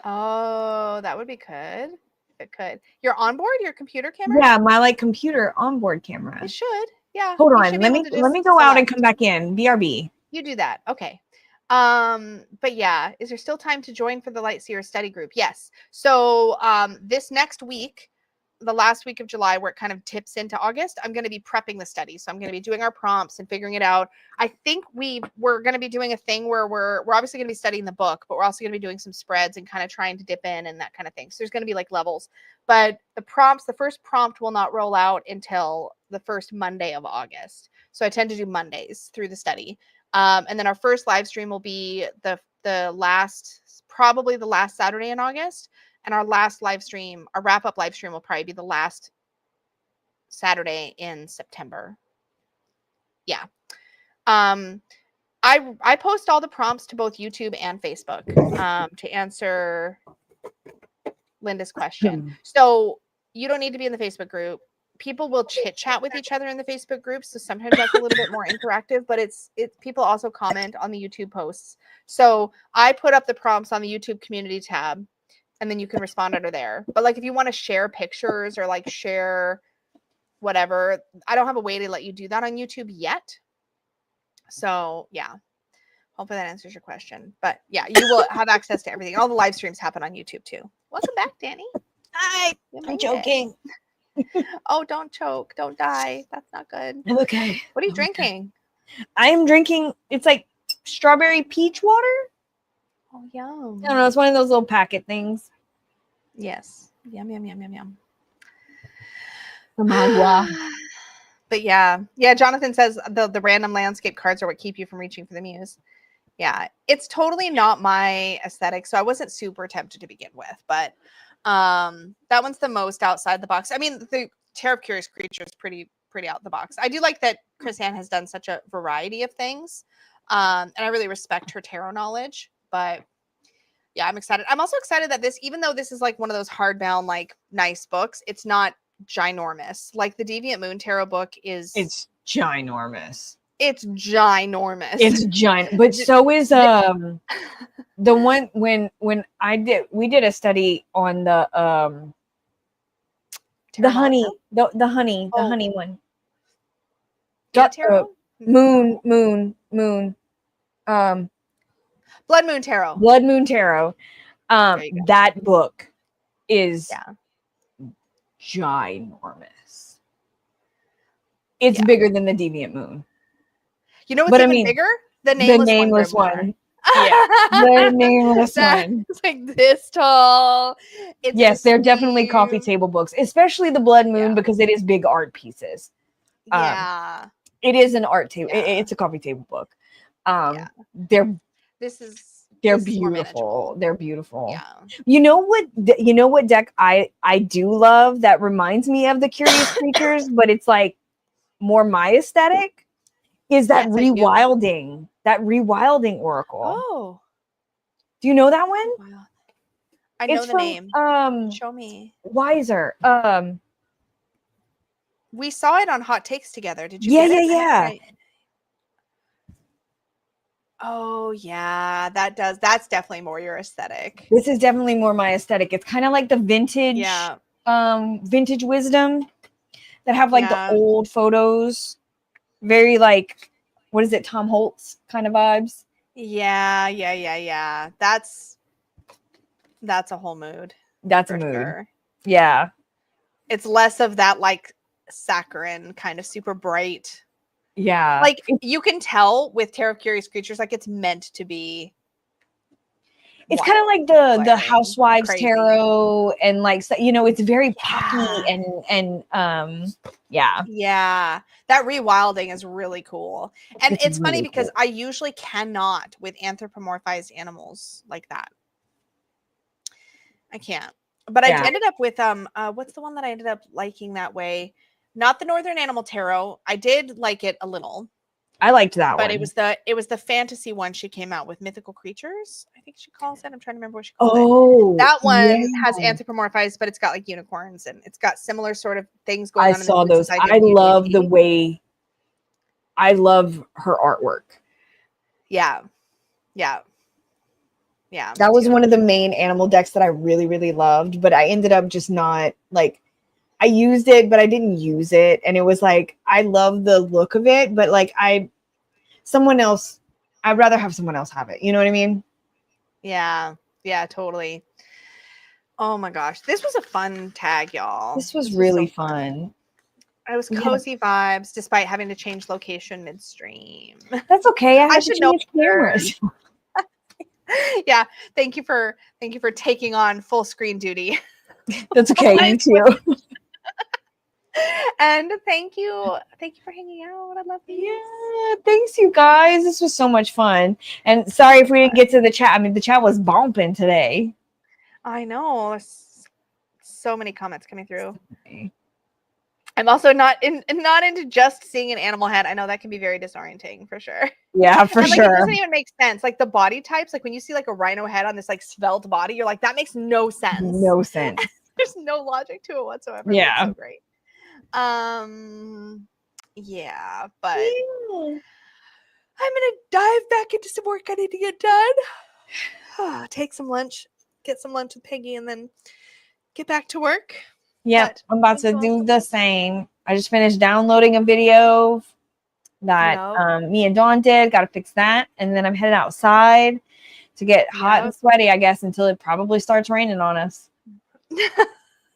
Oh, that would be good. It could. Your onboard, your computer camera? Yeah, my computer onboard camera. It should. Yeah. Hold on. Let me go out and come back in. BRB. You do that. Okay. But yeah, is there still time to join for the Lightseer study group? Yes. So this next week, the last week of July, where it kind of tips into August, I'm going to be prepping the study. So I'm going to be doing our prompts and figuring it out. I think we're going to be doing a thing where we're obviously going to be studying the book, but we're also going to be doing some spreads and kind of trying to dip in and that kind of thing. So there's going to be like levels, but the first prompt will not roll out until the first Monday of August. So I tend to do Mondays through the study. And then our first live stream will be probably the last Saturday in August. And our last live stream, our wrap-up live stream will probably be the last Saturday in September. Yeah. I post all the prompts to both YouTube and Facebook to answer Linda's question. So you don't need to be in the Facebook group. People will chit chat with each other in the Facebook group. So sometimes that's a little bit more interactive, but it's people also comment on the YouTube posts. So I put up the prompts on the YouTube community tab, and then you can respond under there. But like if you want to share pictures or like share whatever, I don't have a way to let you do that on YouTube yet. So yeah, hopefully that answers your question. But yeah, you will have access to everything. All the live streams happen on YouTube too. Welcome back, Dani. Hi, I'm joking. Oh, don't choke. Don't die. That's not good. Okay. What are you drinking? I am drinking, it's like strawberry peach water. Oh, yum. I don't know. It's one of those little packet things. Yes. Yum, yum, yum, yum, yum. But yeah. Jonathan says the random landscape cards are what keep you from reaching for the muse. Yeah. It's totally not my aesthetic. So I wasn't super tempted to begin with, but that one's the most outside the box. I mean, the Tarot of Curious Creature is pretty out the box. I do like that Chris Ann has done such a variety of things. And I really respect her tarot knowledge. But yeah, I'm excited. I'm also excited that even though this is like one of those hardbound, like nice books, it's not ginormous. Like the Deviant Moon Tarot book is. It's ginormous. It's ginormous. It's giant, but so is the one when we did a study on the honey, the honey one. Tarot? Moon. Blood Moon Tarot. Blood Moon Tarot. That book is ginormous. It's bigger than the Deviant Moon. You know what's even bigger? The Nameless one. Yeah, the nameless one. It's like this tall. It's Yes, they're this definitely coffee huge. table books, especially the Blood Moon Yeah. because it is big art pieces. Yeah. It is an art table. Yeah. It's a coffee table book. Yeah. They're This is they're this is more beautiful. manageable. They're beautiful. Yeah. You know what deck I do love that reminds me of the Curious Creatures, but it's like more my aesthetic is that Yes, I do. rewilding oracle. Oh. Do you know that one? Wow. I know It's the from name. Show me. Wiser. We saw it on Hot Takes together. Did you Yeah, get it? yeah. Oh yeah, that's definitely more your aesthetic. This is definitely more my aesthetic. It's kind of like the vintage, Yeah. Vintage wisdom that have like Yeah. the old photos. Very like, what is it, Tom Holtz kind of vibes. Yeah. That's a whole mood. That's a for mood. sure. Yeah. It's less of that like saccharine kind of super bright. Yeah. Like you can tell with Tarot of Curious Creatures, like it's meant to be. It's kind of like the blaring, Housewives crazy. tarot, and like, you know, it's very poppy and yeah. Yeah, that rewilding is really cool. And it's funny really because cool. I usually cannot with anthropomorphized animals like that. I can't. But Yeah. I ended up with what's the one that I ended up liking that way? Not the Northern Animal Tarot. I did like it a little. I liked that But one. it was the fantasy one she came out with, Mythical Creatures, I think she calls it. I'm trying to remember what she called it. That one has anthropomorphized, but it's got like unicorns and it's got similar sort of things going on. I saw those. I love the way. I love her artwork. Yeah. That was one of the main animal decks that I really, really loved, but I ended up just not like. I used it, but I didn't use it, and it was like I love the look of it, but like I'd rather have someone else have it. You know what I mean? Yeah, totally. Oh my gosh, this was a fun tag, y'all. This was really fun. It was cozy vibes, despite having to change location midstream. That's okay. I should to change cameras. Yeah, thank you for taking on full screen duty. That's okay. You too. And thank you for hanging out. I love you. Yeah, thanks you guys. This was so much fun. And sorry if we didn't get to the chat. I mean, the chat was bumping today. I know. There's so many comments coming through. I'm also not into just seeing an animal head. I know that can be very disorienting for sure. Yeah, for sure. It doesn't even make sense. Like the body types, like when you see like a rhino head on this like svelte body, you're like, that makes no sense. No sense. There's no logic to it whatsoever. Yeah. It's so great. Yeah, but I'm gonna dive back into some work I need to get done. Take some lunch, get some lunch with Peggy, and then get back to work. Yeah, I'm about to do the same. I just finished downloading a video that me and Dawn did. Got to fix that, and then I'm headed outside to get hot and sweaty, I guess, until it probably starts raining on us.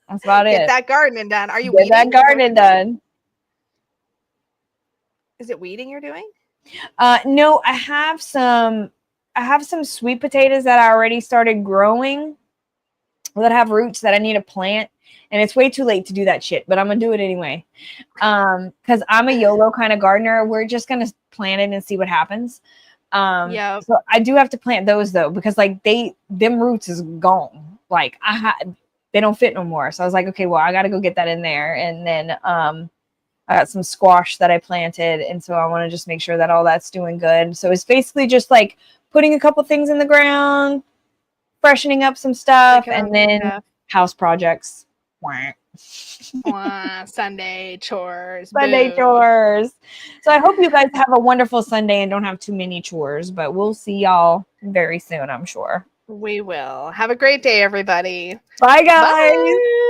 That's about it. Get that gardening done. Are you get that gardening done? Is it weeding you're doing? No, I have some sweet potatoes that I already started growing that have roots that I need to plant. And it's way too late to do that shit, but I'm gonna do it anyway. Because I'm a YOLO kind of gardener. We're just gonna plant it and see what happens. So I do have to plant those though, because like them roots is gone. Like they don't fit no more. So I was like, okay, well, I gotta go get that in there. And then I got some squash that I planted, and so I want to just make sure that all that's doing good. So it's basically just like putting a couple things in the ground, freshening up some stuff, and then house projects. Sunday chores. Sunday chores. So I hope you guys have a wonderful Sunday and don't have too many chores, but we'll see y'all very soon, I'm sure. We will. Have a great day, everybody. Bye, guys. Bye.